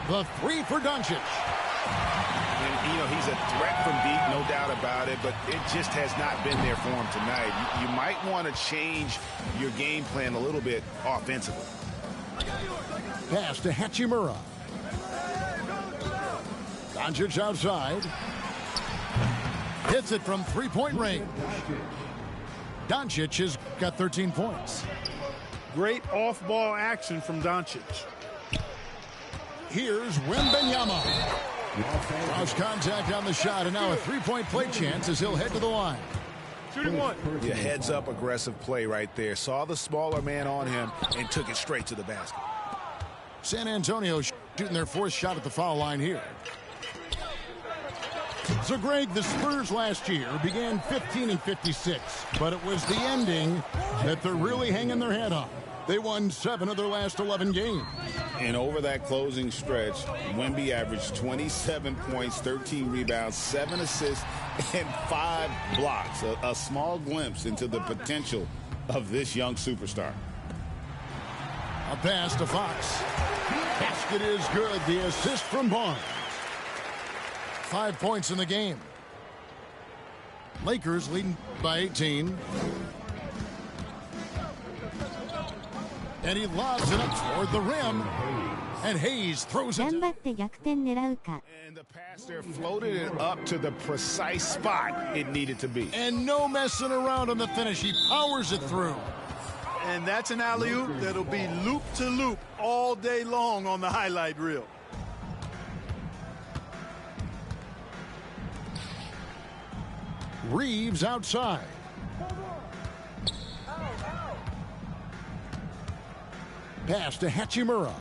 The three for Doncic. And, you know, he's a threat from deep, no doubt about it, but it just has not been there for him tonight. You might want to change your game plan a little bit offensively. Pass to Hachimura. Doncic outside. Hits it from three-point range. Doncic has got 13 points. Great off-ball action from Doncic. Here's Wembanyama. Cross contact on the shot, and now a three-point play chance as he'll head to the line. Shooting one. Yeah, heads-up aggressive play right there. Saw the smaller man on him and took it straight to the basket. San Antonio shooting their fourth shot at the foul line here. So, Greg, the Spurs last year began 15-56, but it was the ending that they're really hanging their head on. They won 7 of their last 11 games. And over that closing stretch, Wemby averaged 27 points, 13 rebounds, 7 assists, and 5 blocks. A small glimpse into the potential of this young superstar. A pass to Fox. Basket is good. The assist from Barnes. 5 points in the game. Lakers leading by 18. And he lobs it up toward the rim. And Hayes throws it. 頑張って逆転狙うか。 And the pass there floated it up to the precise spot it needed to be. And no messing around on the finish. He powers it through. And that's an alley-oop that'll be loop to loop all day long on the highlight reel. Reeves outside. Pass to Hachimura.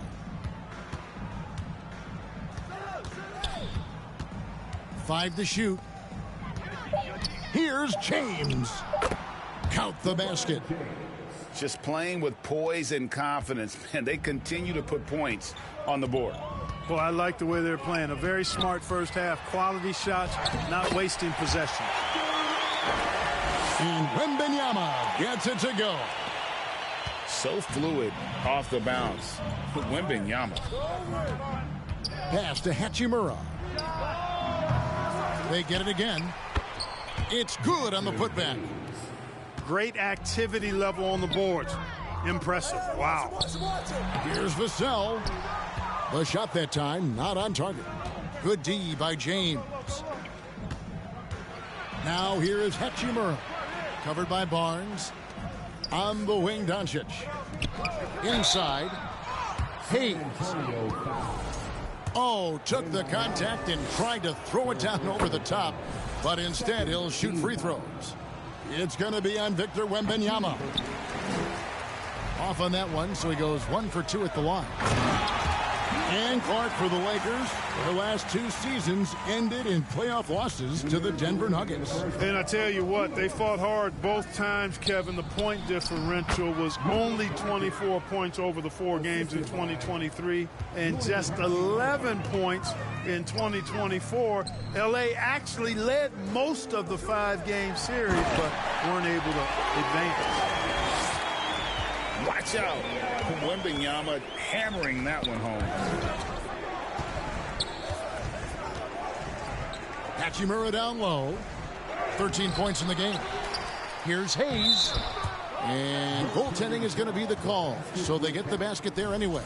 Five to shoot. Here's James. Count the basket. Just playing with poise and confidence, man. They continue to put points on the board. Well, I like the way they're playing. A very smart first half. Quality shots, not wasting possession. And Wembanyama gets it to go. So fluid off the bounce. Wembanyama. Pass to Hachimura. They get it again. It's good on the putback. Great activity level on the boards. Impressive. Wow. Here's Vassell. The shot that time not on target. Good D by James. Now here is Hachimura. Covered by Barnes. On the wing, Doncic. Inside. Hayes. Oh, took the contact and tried to throw it down over the top. But instead, he'll shoot free throws. It's going to be on Victor Wembanyama. Off on that one, so he goes 1 for 2 at the line. And Clark for the Lakers. Their last 2 seasons ended in playoff losses to the Denver Nuggets. And I tell you what, they fought hard both times, Kevin. The point differential was only 24 points over the 4 games in 2023 and just 11 points in 2024. LA actually led most of the 5-game series, but weren't able to advance. Watch out. Wembanyama hammering that one home. Hachimura down low. 13 points in the game. Here's Hayes. And goaltending is going to be the call. So they get the basket there anyway.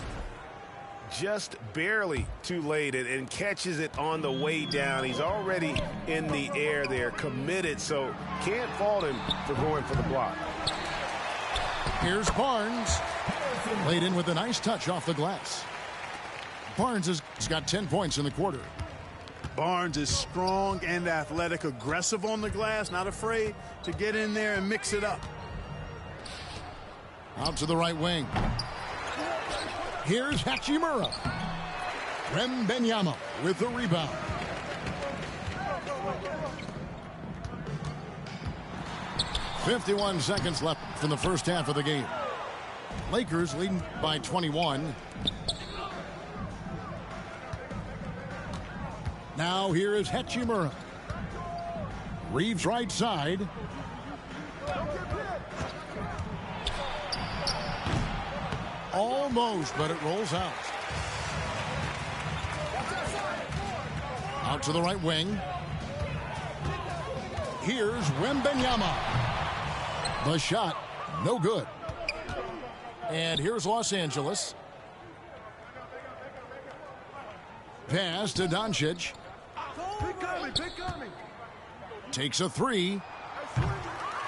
Just barely too late and catches it on the way down. He's already in the air there, committed, so can't fault him for going for the block. Here's Barnes. Laid in with a nice touch off the glass. Barnes has got 10 points in the quarter. Barnes is strong and athletic, aggressive on the glass, not afraid to get in there and mix it up. Out to the right wing. Here's Hachimura. Wembanyama with the rebound. .51 seconds left in the first half of the game. Lakers leading by 21. Now here is Hachimura. Reeves right side. Almost, but it rolls out. Out to the right wing. Here's Wembanyama. The shot, no good. And here's Los Angeles. Pass to Doncic. Takes a three.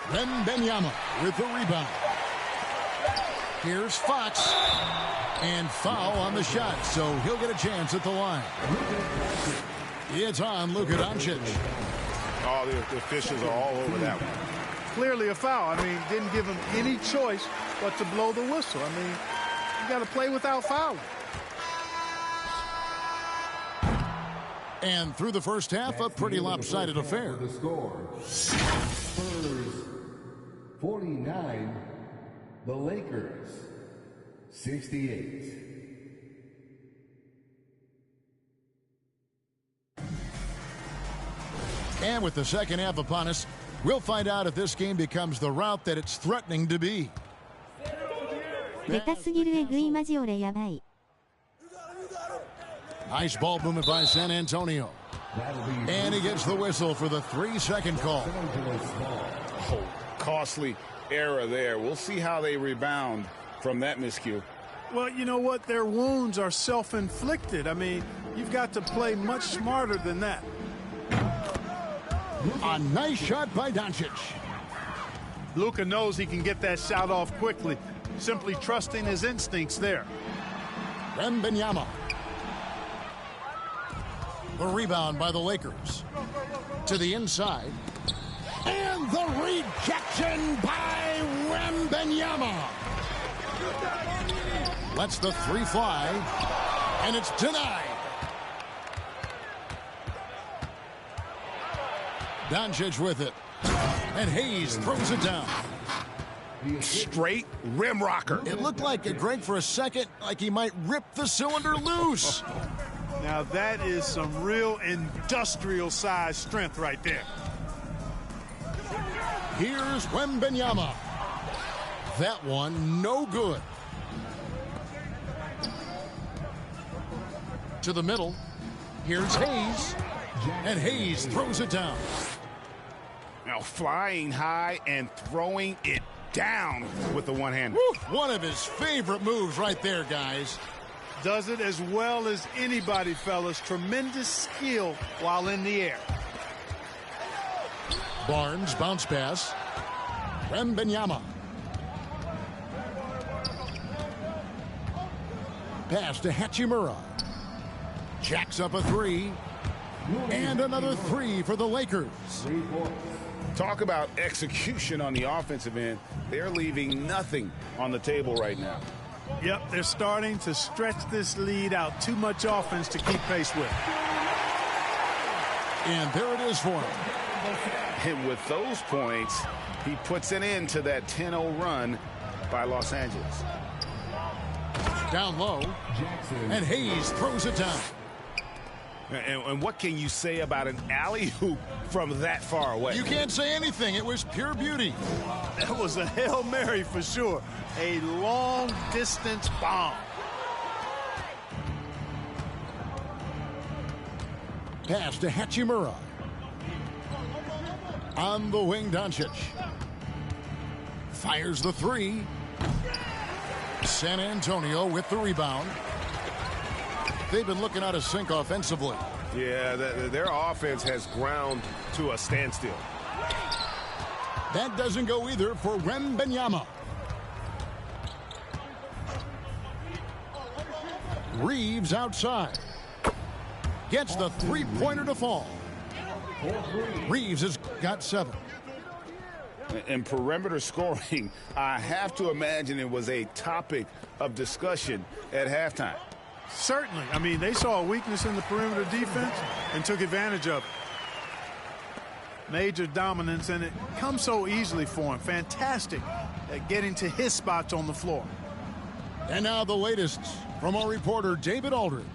Wembanyama with the rebound. Here's Fox. And foul on the shot, so he'll get a chance at the line. It's on Luka Doncic. Oh, the officials are all over that one. Clearly a foul. I mean, didn't give him any choice but to blow the whistle. I mean, you got to play without fouling. And through the first half, a pretty lopsided affair. The score, Spurs 49, the Lakers 68. And with the second half upon us, we'll find out if this game becomes the route that it's threatening to be. でかすぎるえぐいマジ俺やばい。 Nice ball movement by San Antonio. And he gets the whistle for the 3-second call. Oh, costly error there. We'll see how they rebound from that miscue. Well, you know what? Their wounds are self-inflicted. I mean, you've got to play much smarter than that. A nice shot by Doncic. Luka knows he can get that shot off quickly, simply trusting his instincts there. Wembanyama. The rebound by the Lakers. To the inside. And the rejection by Wembanyama. Lets the three fly. And it's denied. Doncic with it. And Hayes throws it down. Straight rim rocker. It looked like Greg for a second, like he might rip the cylinder loose. Now that is some real industrial size strength right there. Here's Wembanyama. That one no good. To the middle. Here's Hayes. And Hayes throws it down. Now flying high and throwing it down with the one hand. One of his favorite moves right there, guys. Does it as well as anybody, fellas. Tremendous skill while in the air. Barnes bounce pass. Wembanyama. Pass to Hachimura. Jacks up a three. And another three for the Lakers. Talk about execution on the offensive end. They're leaving nothing on the table right now. Yep, they're starting to stretch this lead out. Too much offense to keep pace with. And there it is for him. And with those points, he puts an end to that 10-0 run by Los Angeles. Down low. And Hayes throws it down. And what can you say about an alley-oop from that far away? You can't say anything. It was pure beauty. That was a Hail Mary for sure. A long-distance bomb. Pass to Hachimura. On the wing, Doncic. Fires the three. San Antonio with the rebound. They've been looking out of sync offensively. Yeah, their offense has ground to a standstill. That doesn't go either for Wembanyama. Reeves outside. Gets the three-pointer to fall. Reeves has got 7. In perimeter scoring, I have to imagine it was a topic of discussion at halftime. Certainly. I mean, they saw a weakness in the perimeter defense and took advantage of it. Major dominance, and it comes so easily for him. Fantastic at getting to his spots on the floor. And now the latest from our reporter, David Aldridge.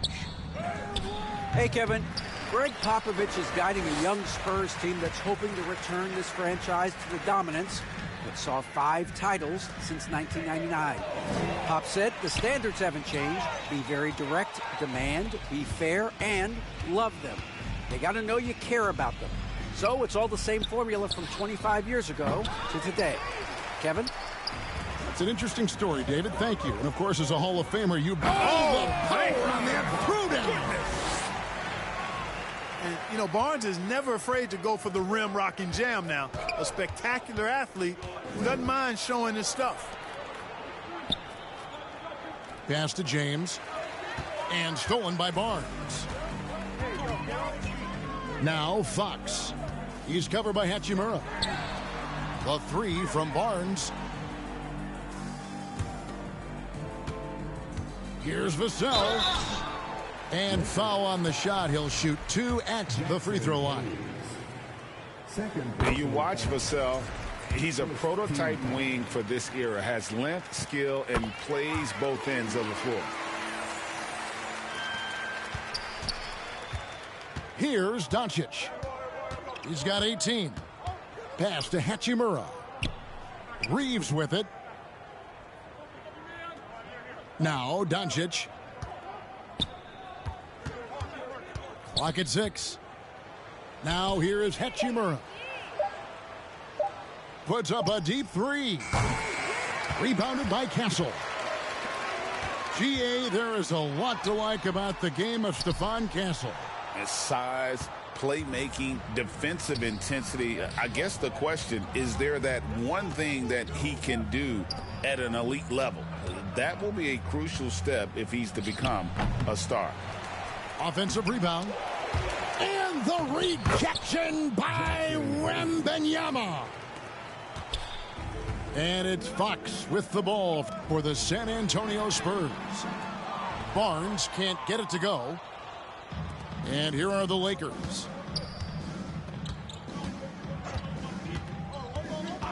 Hey, Kevin. Greg Popovich is guiding a young Spurs team that's hoping to return this franchise to the dominance that saw 5 titles since 1999. Pop said the standards haven't changed. Be very direct, demand, be fair, and love them. They got to know you care about them. So it's all the same formula from 25 years ago to today. Kevin? It's an interesting story, David. Thank you. And, of course, as a Hall of Famer, you... Oh, the power on that throwdown! And, you know, Barnes is never afraid to go for the rim rocking jam now. A spectacular athlete who doesn't mind showing his stuff. Pass to James. And stolen by Barnes. Now Fox. He's covered by Hachimura. The three from Barnes. Here's Vassell. And foul on the shot. He'll shoot 2 at the free throw line. And you watch Vassell. He's a prototype wing for this era. Has length, skill, and plays both ends of the floor. Here's Doncic. He's got 18. Pass to Hachimura. Reeves with it. Now Doncic. Clock at 6. Now here is Hachimura. Puts up a deep 3. Rebounded by Castle. GA, there is a lot to like about the game of Stephon Castle. His size, playmaking, defensive intensity. I guess the question, is there that one thing that he can do at an elite level? That will be a crucial step if he's to become a star. Offensive rebound. And the rejection by Wembanyama. And it's Fox with the ball for the San Antonio Spurs. Barnes can't get it to go. And here are the Lakers.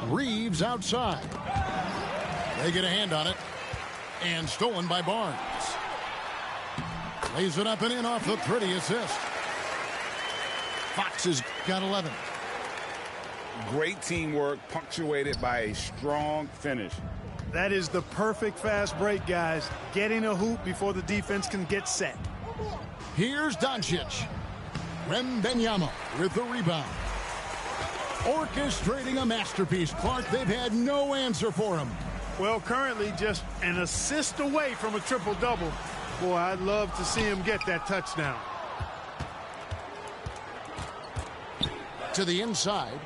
Reeves outside. They get a hand on it. And stolen by Barnes. Lays it up and in off the pretty assist. Fox has got 11. Great teamwork punctuated by a strong finish. That is the perfect fast break, guys. Getting a hoop before the defense can get set. Here's Doncic. Wembanyama with the rebound. Orchestrating a masterpiece. Clark, they've had no answer for him. Well, currently just an assist away from a triple-double. Boy, I'd love to see him get that touchdown. To the inside.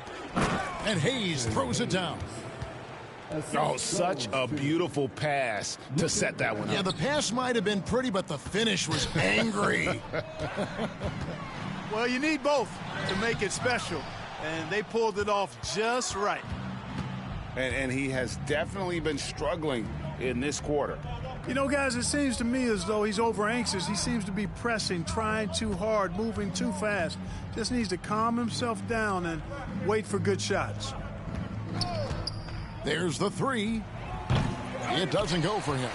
And Hayes throws it down. Oh, such a beautiful pass to set that one up. Yeah, the pass might have been pretty, but the finish was angry. Well, you need both to make it special, and they pulled it off just right. And he has definitely been struggling in this quarter. You know, guys, it seems to me as though he's over-anxious. He seems to be pressing, trying too hard, moving too fast. Just needs to calm himself down and wait for good shots. There's the 3. It doesn't go for him.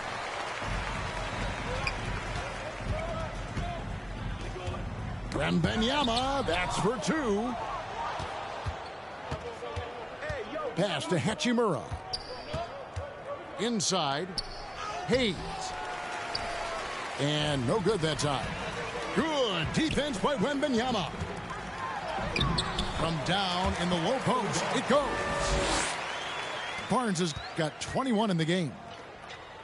Wembanyama, that's for 2. Pass to Hachimura. Inside. Hayes. And no good that time. Good defense by Wembanyama. From down in the low post, it goes. Barnes has got 21 in the game.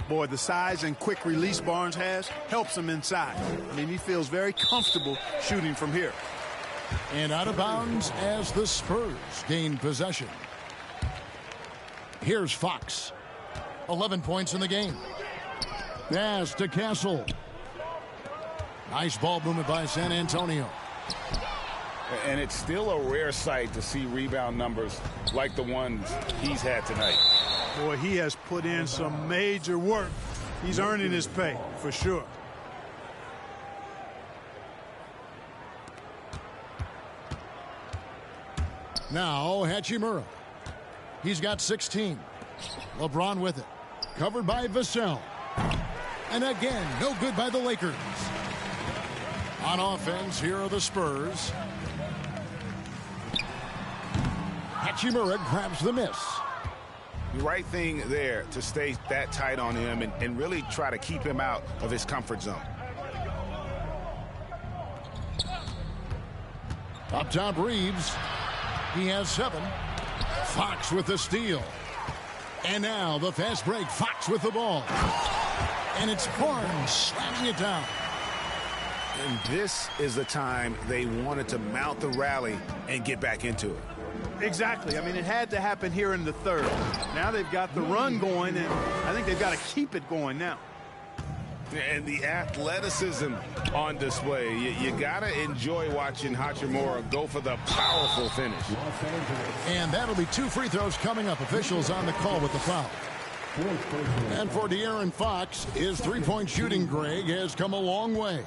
Boy, the size and quick release Barnes has helps him inside. I mean, he feels very comfortable shooting from here. And out of bounds as the Spurs gain possession. Here's Fox. 11 points in the game. Pass to Castle. Nice ball movement by San Antonio. And it's still a rare sight to see rebound numbers like the ones he's had tonight. Boy, he has put in some major work. He's earning his pay, for sure. Now, Hachimura. He's got 16. LeBron with it. Covered by Vassell. And again, no good by the Lakers. On offense, here are the Spurs. Hachimura grabs the miss. The right thing there to stay that tight on him and really try to keep him out of his comfort zone. Up top, Reeves. He has 7. Fox with the steal. And now the fast break. Fox with the ball. And it's Barnes slamming it down. And this is the time they wanted to mount the rally and get back into it. Exactly. I mean, it had to happen here in the third. Now they've got the run going, and I think they've got to keep it going now. And the athleticism on display. You got to enjoy watching Hachimura go for the powerful finish. And that'll be 2 free throws coming up. Officials on the call with the foul. And for De'Aaron Fox, his three-point shooting, Greg, has come a long way.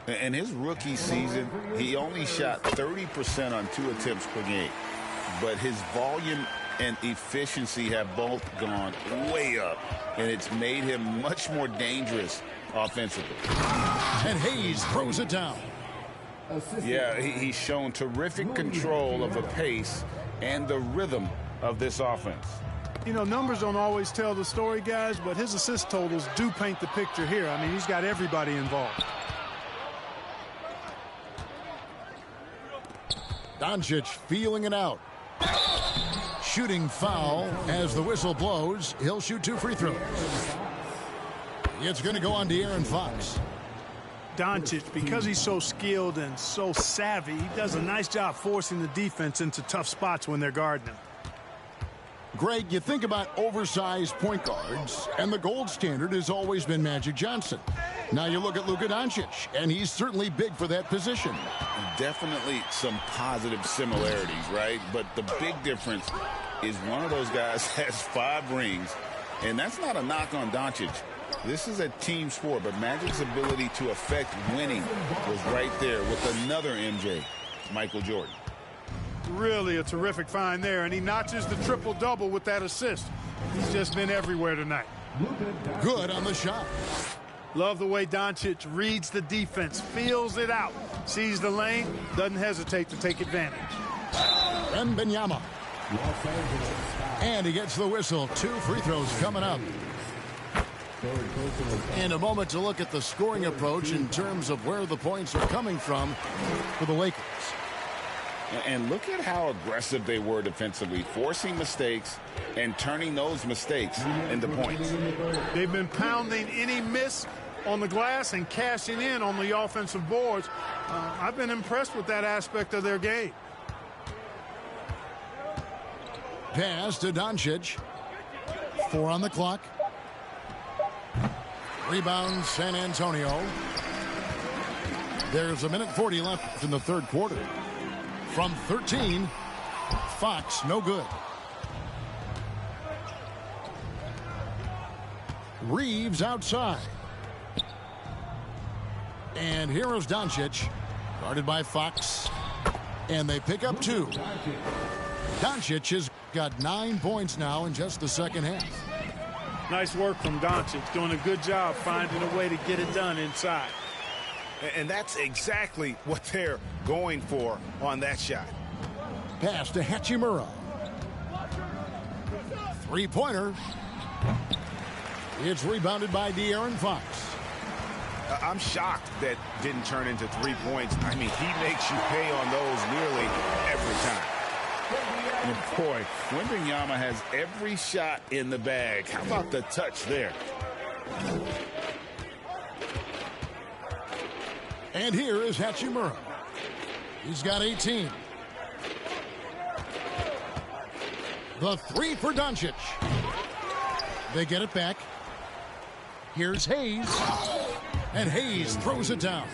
In his rookie season, he only shot 30% on 2 attempts per game. But his volume and efficiency have both gone way up, and it's made him much more dangerous offensively. And Hayes throws it down. Yeah, he's shown terrific control of the pace and the rhythm of this offense. You know, numbers don't always tell the story, guys, but his assist totals do paint the picture here. I mean, he's got everybody involved. Doncic feeling it out. Shooting foul as the whistle blows. He'll shoot 2 free throws. It's going to go on De'Aaron Fox. Doncic, because he's so skilled and so savvy, he does a nice job forcing the defense into tough spots when they're guarding him. Greg, you think about oversized point guards, and the gold standard has always been Magic Johnson. Now you look at Luka Doncic, and he's certainly big for that position. Definitely some positive similarities, right? But the big difference is one of those guys has 5 rings, and that's not a knock on Doncic. This is a team sport, but Magic's ability to affect winning was right there with another MJ, Michael Jordan. Really a terrific find there, and he notches the triple-double with that assist. He's just been everywhere tonight. Good on the shot. Love the way Doncic reads the defense, feels it out, sees the lane, doesn't hesitate to take advantage. Wembanyama. And he gets the whistle. 2 free throws coming up. And a moment to look at the scoring approach in terms of where the points are coming from for the Lakers. And look at how aggressive they were defensively, forcing mistakes and turning those mistakes into points. They've been pounding any miss on the glass and cashing in on the offensive boards. I've been impressed with that aspect of their game. Pass to Doncic. 4 on the clock. Rebound San Antonio. There's 1:40 left in the third quarter. From 13, Fox, no good. Reeves outside. And here is Doncic, guarded by Fox. And they pick up 2. Doncic has got 9 points now in just the second half. Nice work from Doncic, doing a good job finding a way to get it done inside. And that's exactly what they're going for on that shot. Pass to Hachimura. 3-pointer. It's rebounded by De'Aaron Fox. I'm shocked that didn't turn into 3 points. I mean, he makes you pay on those nearly every time. And boy, Wembanyama has every shot in the bag. How about the touch there? And here is Hachimura. He's got 18. The 3 for Doncic. They get it back. Here's Hayes. And Hayes throws it down.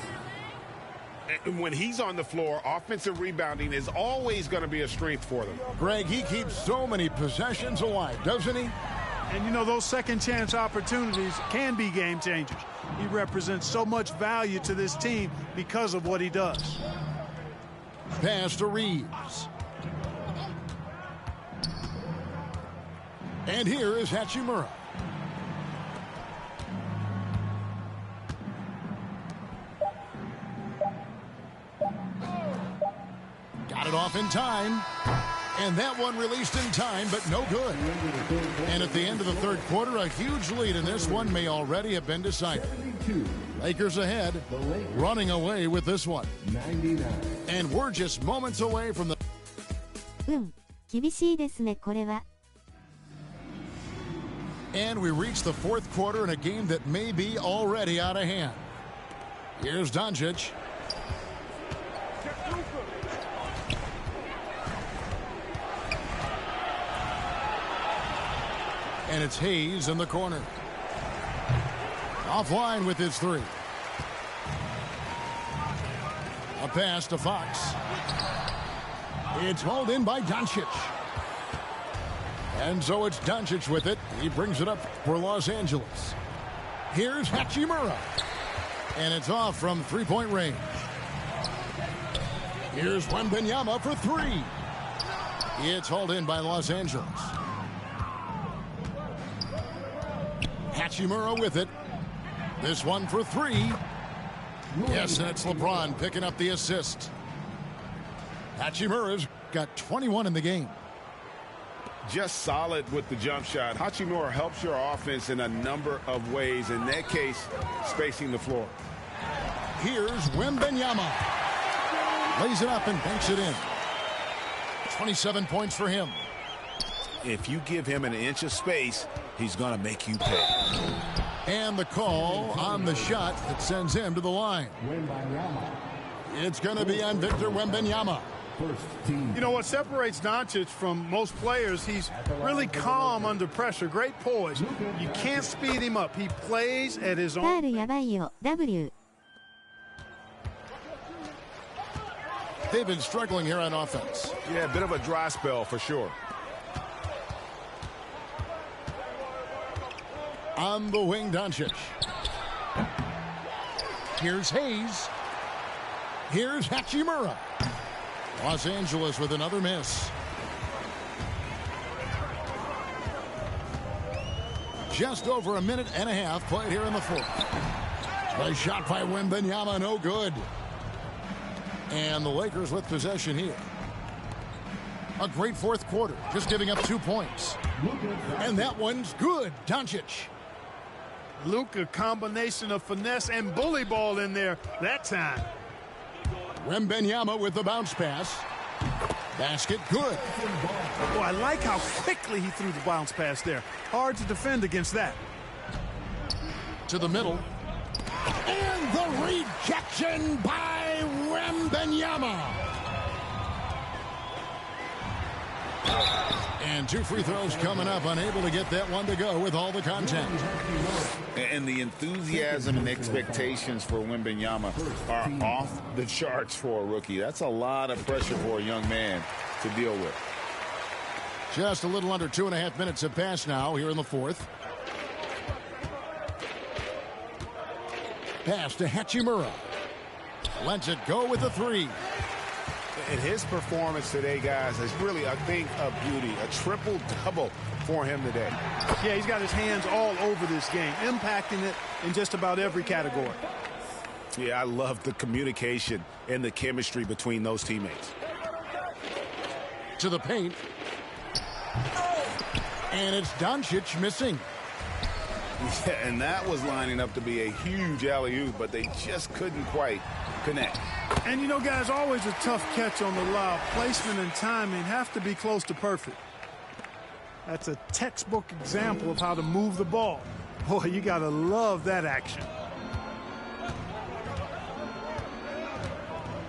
And when he's on the floor, offensive rebounding is always going to be a strength for them. Greg, he keeps so many possessions alive, doesn't he? And, you know, those second chance opportunities can be game changers. He represents so much value to this team because of what he does. Pass to Reeves. And here is Hachimura. Got it off in time. And that one released in time, but no good. And at the end of the third quarter, a huge lead in this one may already have been decided. Lakers ahead, running away with this one. And we're just moments away from the... 厳しいですね、これは。 And we reach the fourth quarter in a game that may be already out of hand. Here's Doncic. And it's Hayes in the corner. Offline with his three. A pass to Fox. It's hauled in by Doncic. And so it's Doncic with it. He brings it up for Los Angeles. Here's Hachimura. And it's off from three-point range. Here's Wembanyama for three. It's hauled in by Los Angeles. Hachimura with it. This one for three. Yes, and it's LeBron picking up the assist. Hachimura's got 21 in the game. Just solid with the jump shot. Hachimura helps your offense in a number of ways. In that case, spacing the floor. Here's Wembanyama. Lays it up and banks it in. 27 points for him. If you give him an inch of space, he's going to make you pay. And the call on the shot that sends him to the line. It's going to be on Victor Wembanyama. You know what separates Doncic from most players? He's really calm under pressure. Great poise. You can't speed him up. He plays at his own. ファールやばいよ W They've been struggling here on offense. Yeah, a bit of a dry spell for sure. On the wing, Doncic. Here's Hayes. Here's Hachimura. Los Angeles with another miss. Just over a minute and a half played here in the fourth. Nice shot by Wembanyama, no good. And the Lakers with possession here. A great fourth quarter, just giving up 2 points. And that one's good. Doncic. Luka, combination of finesse and bully ball in there that time. Wembanyama with the bounce pass. Basket good. Oh, I like how quickly he threw the bounce pass there. Hard to defend against that. To the middle. And the rejection by Wembanyama. And 2 free throws coming up, unable to get that one to go with all the contact. And the enthusiasm and expectations for Wembanyama are off the charts for a rookie. That's a lot of pressure for a young man to deal with. Just a little under 2.5 minutes have passed now here in the fourth. Pass to Hachimura. Lets it go with the three. And his performance today, guys, is really a thing of beauty. A triple-double for him today. Yeah, he's got his hands all over this game, impacting it in just about every category. Yeah, I love the communication and the chemistry between those teammates. To the paint. And it's Doncic missing. Yeah, and that was lining up to be a huge alley-oop, but they just couldn't quite connect. And, you know, guys, always a tough catch on the lob. Placement and timing have to be close to perfect. That's a textbook example of how to move the ball. Boy, you got to love that action.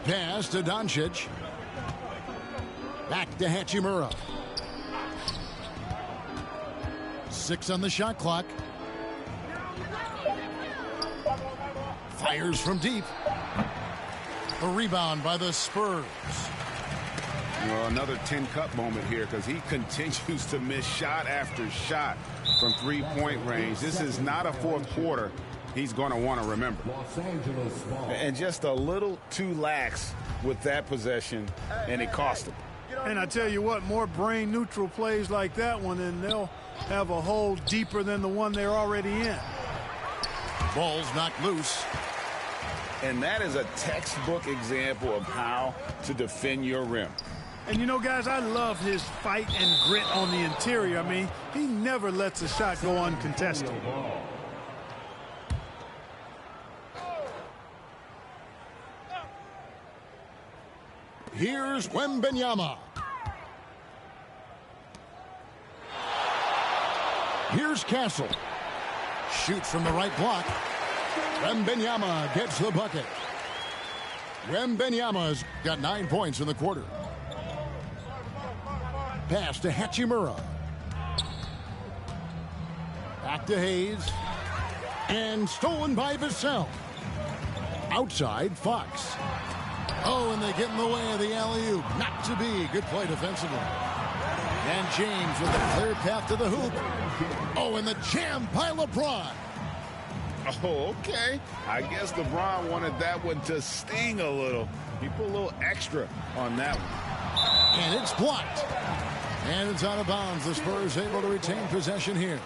Pass to Doncic. Back to Hachimura. 6 on the shot clock. Fires from deep. A rebound by the Spurs. Well, another tin cup moment here because he continues to miss shot after shot from three-point range. This is not a fourth quarter he's going to want to remember. And just a little too lax with that possession, and it cost him. And I tell you what, more brain-neutral plays like that one, and they'll have a hole deeper than the one they're already in. Ball's knocked loose. And that is a textbook example of how to defend your rim. And, you know, guys, I love his fight and grit on the interior. I mean, he never lets a shot go uncontested. Here's Wembanyama. Here's Castle. Shoots from the right block. Wembanyama gets the bucket. Wembanyama's got 9 points in the quarter. Pass to Hachimura. Back to Hayes. And stolen by Vassell. Outside, Fox. Oh, and they get in the way of the alley-oop. Not to be. Good play defensively. And James with a clear path to the hoop. Oh, and the jam by LeBron. Oh, okay. I guess LeBron wanted that one to sting a little. He put a little extra on that one. And it's blocked. And it's out of bounds. The Spurs able to retain possession here.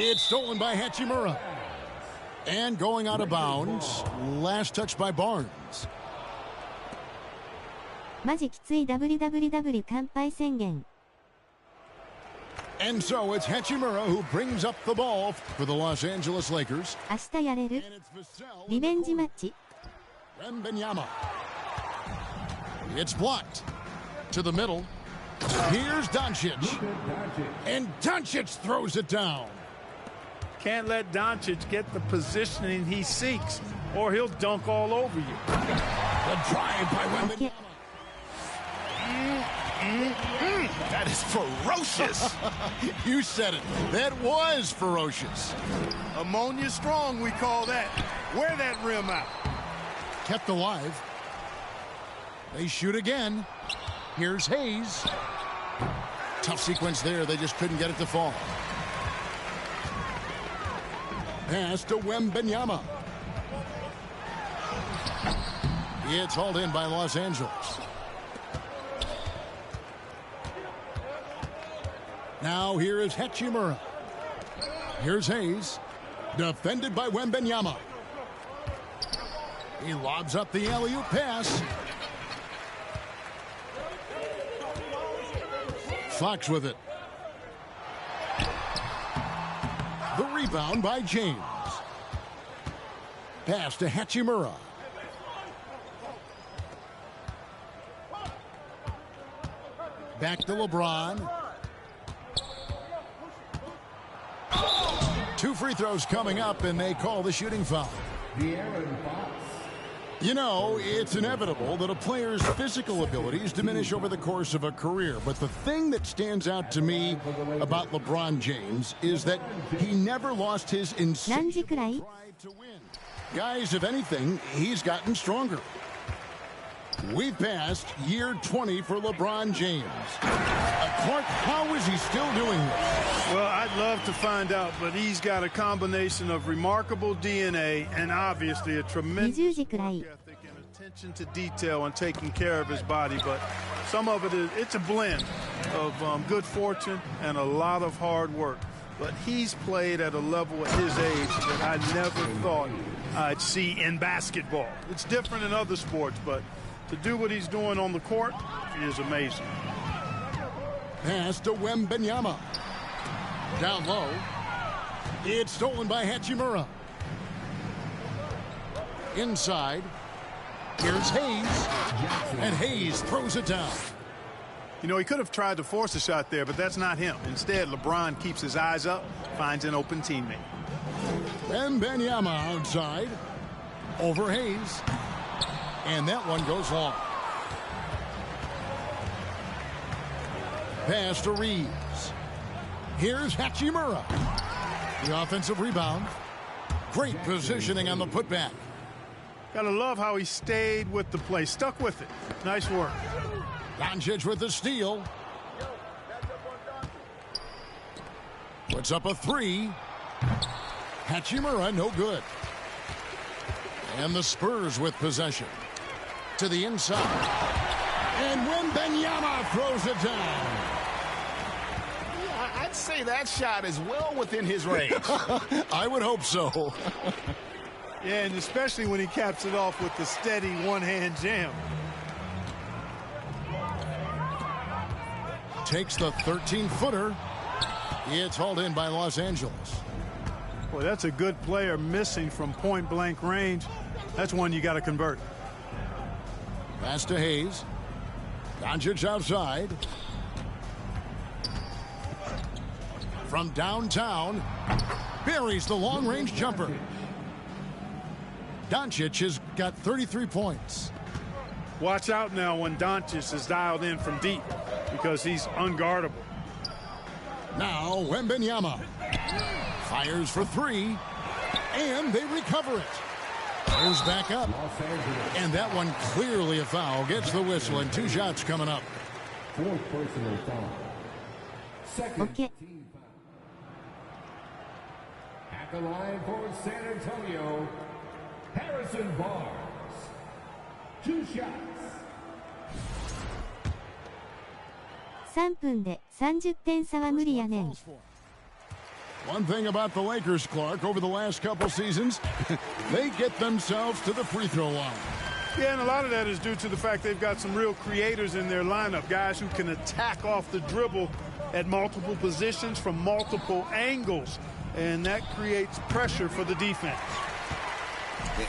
It's stolen by Hachimura. And going out of bounds. Last touch by Barnes. マジきつい WWW 乾杯宣言。 And so it's Hachimura who brings up the ball for the Los Angeles Lakers. 明日やれるリベンジマッチ。 Wembanyama. It's blocked. To the middle. Here's Doncic. And Doncic throws it down. Can't let Doncic get the positioning he seeks, or he'll dunk all over you. The drive by Wembanyama. That is ferocious. You said it. That was ferocious. Ammonia strong, we call that. Wear that rim out. Kept alive. They shoot again. Here's Hayes. Tough sequence there. They just couldn't get it to fall. Pass to Wembanyama. It's hauled in by Los Angeles. Now here is Hachimura. Here's Hayes. Defended by Wembanyama. He lobs up the alley-oop pass. Fox with it. The rebound by James. Pass to Hachimura. Back to LeBron. 2 free throws coming up, and they call the shooting foul. You know, it's inevitable that a player's physical abilities diminish over the course of a career. But the thing that stands out to me about LeBron James is that he never lost his insatiable drive to win. Guys, if anything, he's gotten stronger. We've passed year 20 for LeBron James. Clark, how is he still doing this? Well, I'd love to find out, but he's got a combination of remarkable DNA and obviously a tremendous work ethic and attention to detail and taking care of his body. But some of it's a blend of good fortune and a lot of hard work. But he's played at a level at his age that I never thought I'd see in basketball. It's different in other sports, but to do what he's doing on the court is amazing. Pass to Wembanyama. Down low. It's stolen by Hachimura. Inside. Here's Hayes. And Hayes throws it down. You know, he could have tried to force a shot there, but that's not him. Instead, LeBron keeps his eyes up, finds an open teammate. Wembanyama outside. Over Hayes. And that one goes long. Pass to Reeves. Here's Hachimura. The offensive rebound. Great positioning on the putback. Gotta love how he stayed with the play. Stuck with it. Nice work. Doncic with the steal. Puts up a 3. Hachimura, no good. And the Spurs with possession. To the inside. And Wembanyama throws it down. Yeah, I'd say that shot is well within his range. I would hope so. Yeah, and especially when he caps it off with the steady one-hand jam. Takes the 13-footer. It's hauled in by Los Angeles. Well, that's a good player missing from point-blank range. That's one you got to convert. Pass to Hayes. Doncic outside. From downtown, buries the long-range jumper. Doncic has got 33 points. Watch out now when Doncic is dialed in from deep because he's unguardable. Now Wembanyama fires for three, and they recover it. Goes back up, and that one clearly a foul. Gets the whistle, and 2 shots coming up. Fourth personal foul. Second Okay. team foul. At the line for San Antonio, Harrison Barnes. 2 shots. 3分で30点差は無理やねん。 One thing about the Lakers, Clark, over the last couple seasons, they get themselves to the free throw line. Yeah, and a lot of that is due to the fact they've got some real creators in their lineup, guys who can attack off the dribble at multiple positions from multiple angles, and that creates pressure for the defense.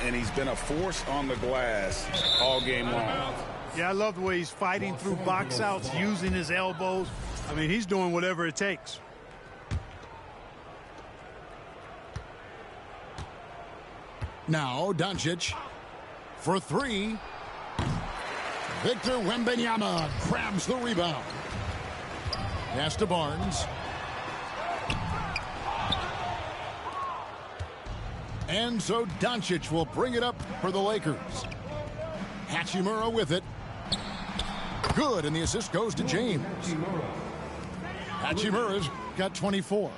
And he's been a force on the glass all game long. Yeah, I love the way he's fighting through box outs, using his elbows. I mean, he's doing whatever it takes. Now Doncic for three. Victor Wembanyama grabs the rebound. Pass to Barnes. And so Doncic will bring it up for the Lakers. Hachimura with it. Good, and the assist goes to James. Hachimura's got 24.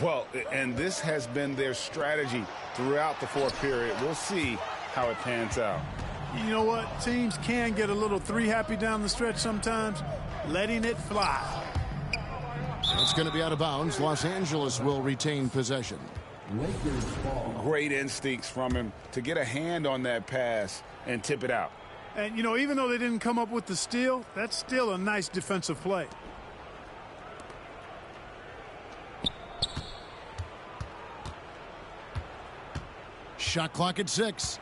Well, and this has been their strategy throughout the fourth period. We'll see how it pans out. You know what? Teams can get a little three-happy down the stretch sometimes, letting it fly. It's going to be out of bounds. Los Angeles will retain possession. Lakers ball. Great instincts from him to get a hand on that pass and tip it out. And, you know, even though they didn't come up with the steal, that's still a nice defensive play. Shot clock at 6.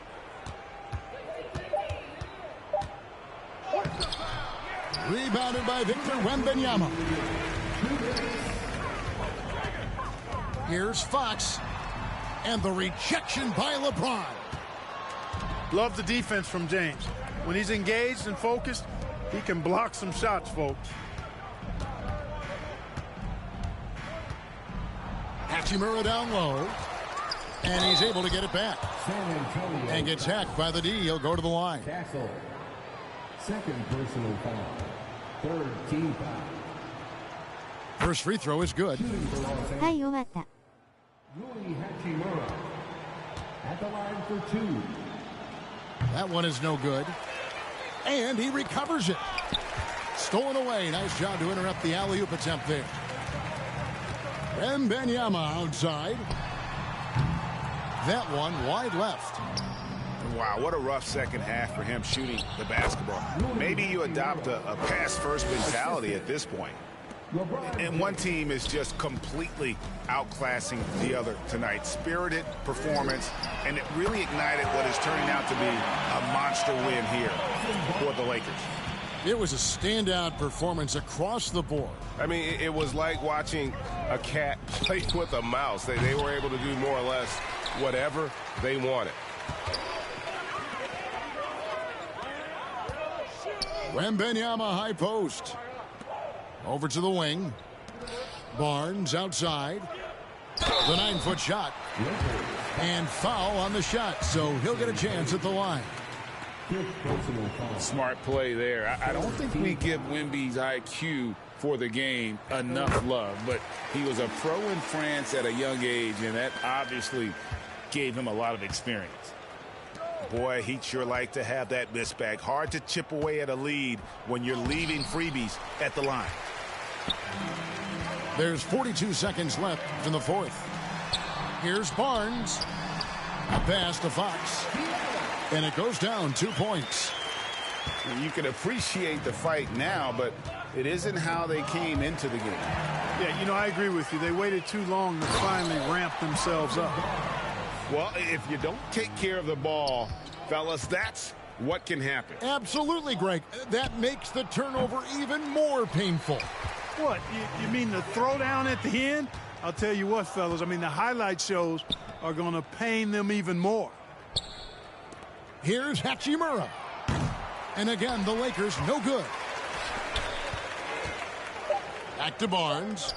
Rebounded by Victor Wembanyama. Here's Fox. And the rejection by LeBron. Love the defense from James. When he's engaged and focused, he can block some shots, folks. Hachimura down low. And he's able to get it back. And gets hacked by the D. He'll go to the line. Castle. Second personal foul. Third team foul. First free throw is good. はい、終わった。 Rui Hachimura. At the line for 2. That one is no good. And he recovers it. Stolen away. Nice job to interrupt the alley-oop attempt there. Wembanyama outside. That one wide left. Wow, what a rough second half for him shooting the basketball. Maybe you adopt a pass-first mentality at this point. And one team is just completely outclassing the other tonight. Spirited performance, and it really ignited what is turning out to be a monster win here for the Lakers. It was a standout performance across the board. I mean, it was like watching a cat play with a mouse. They were able to do more or less whatever they wanted. Wembanyama high post. Over to the wing. Barnes outside. The 9-foot shot. And foul on the shot, so he'll get a chance at the line. Smart play there. I don't think we give Wemby's IQ for the game enough love, but he was a pro in France at a young age, and that obviously gave him a lot of experience. Boy, he'd sure like to have that miss back. Hard to chip away at a lead when you're leaving freebies at the line. There's 42 seconds left in the fourth. Here's Barnes. A pass to Fox. And it goes down 2 points. You can appreciate the fight now, but it isn't how they came into the game. Yeah, you know, I agree with you. They waited too long to finally ramp themselves up. Well, if you don't take care of the ball, fellas, that's what can happen. Absolutely, Greg. That makes the turnover even more painful. What, you mean the throwdown at the end? I'll tell you what, fellas, I mean, the highlight shows are going to pain them even more. Here's Hachimura. And again, the Lakers no good. Back to Barnes.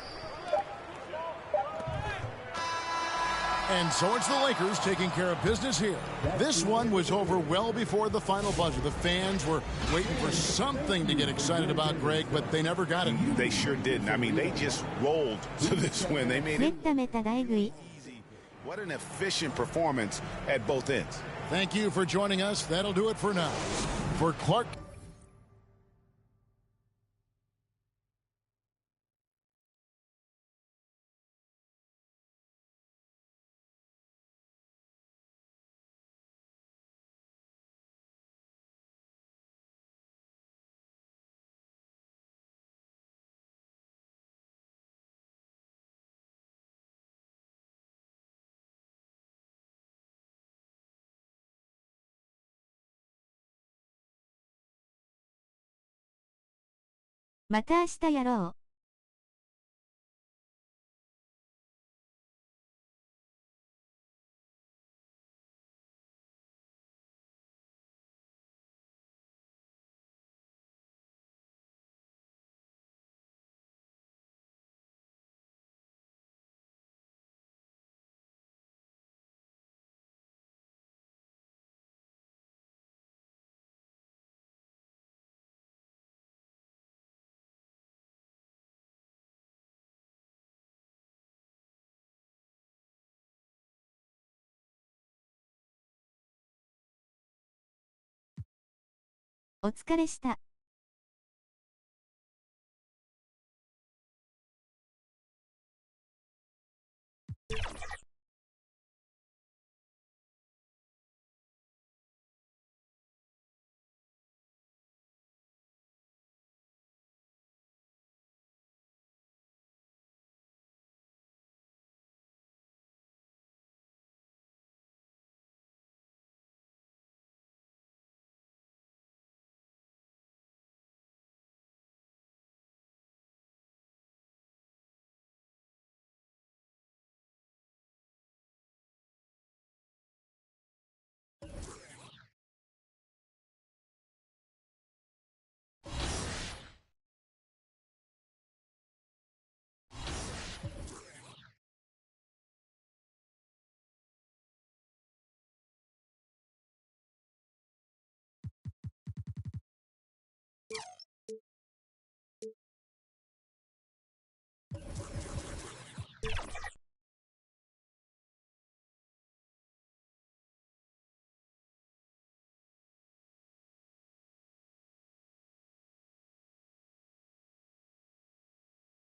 And so it's the Lakers taking care of business here. This one was over well before the final buzzer. The fans were waiting for something to get excited about, Greg, but they never got it. They sure didn't. I mean, they just rolled to this win. They made it easy. What an efficient performance at both ends. Thank you for joining us. That'll do it for now. For Clark.また明日やろう。お疲れした。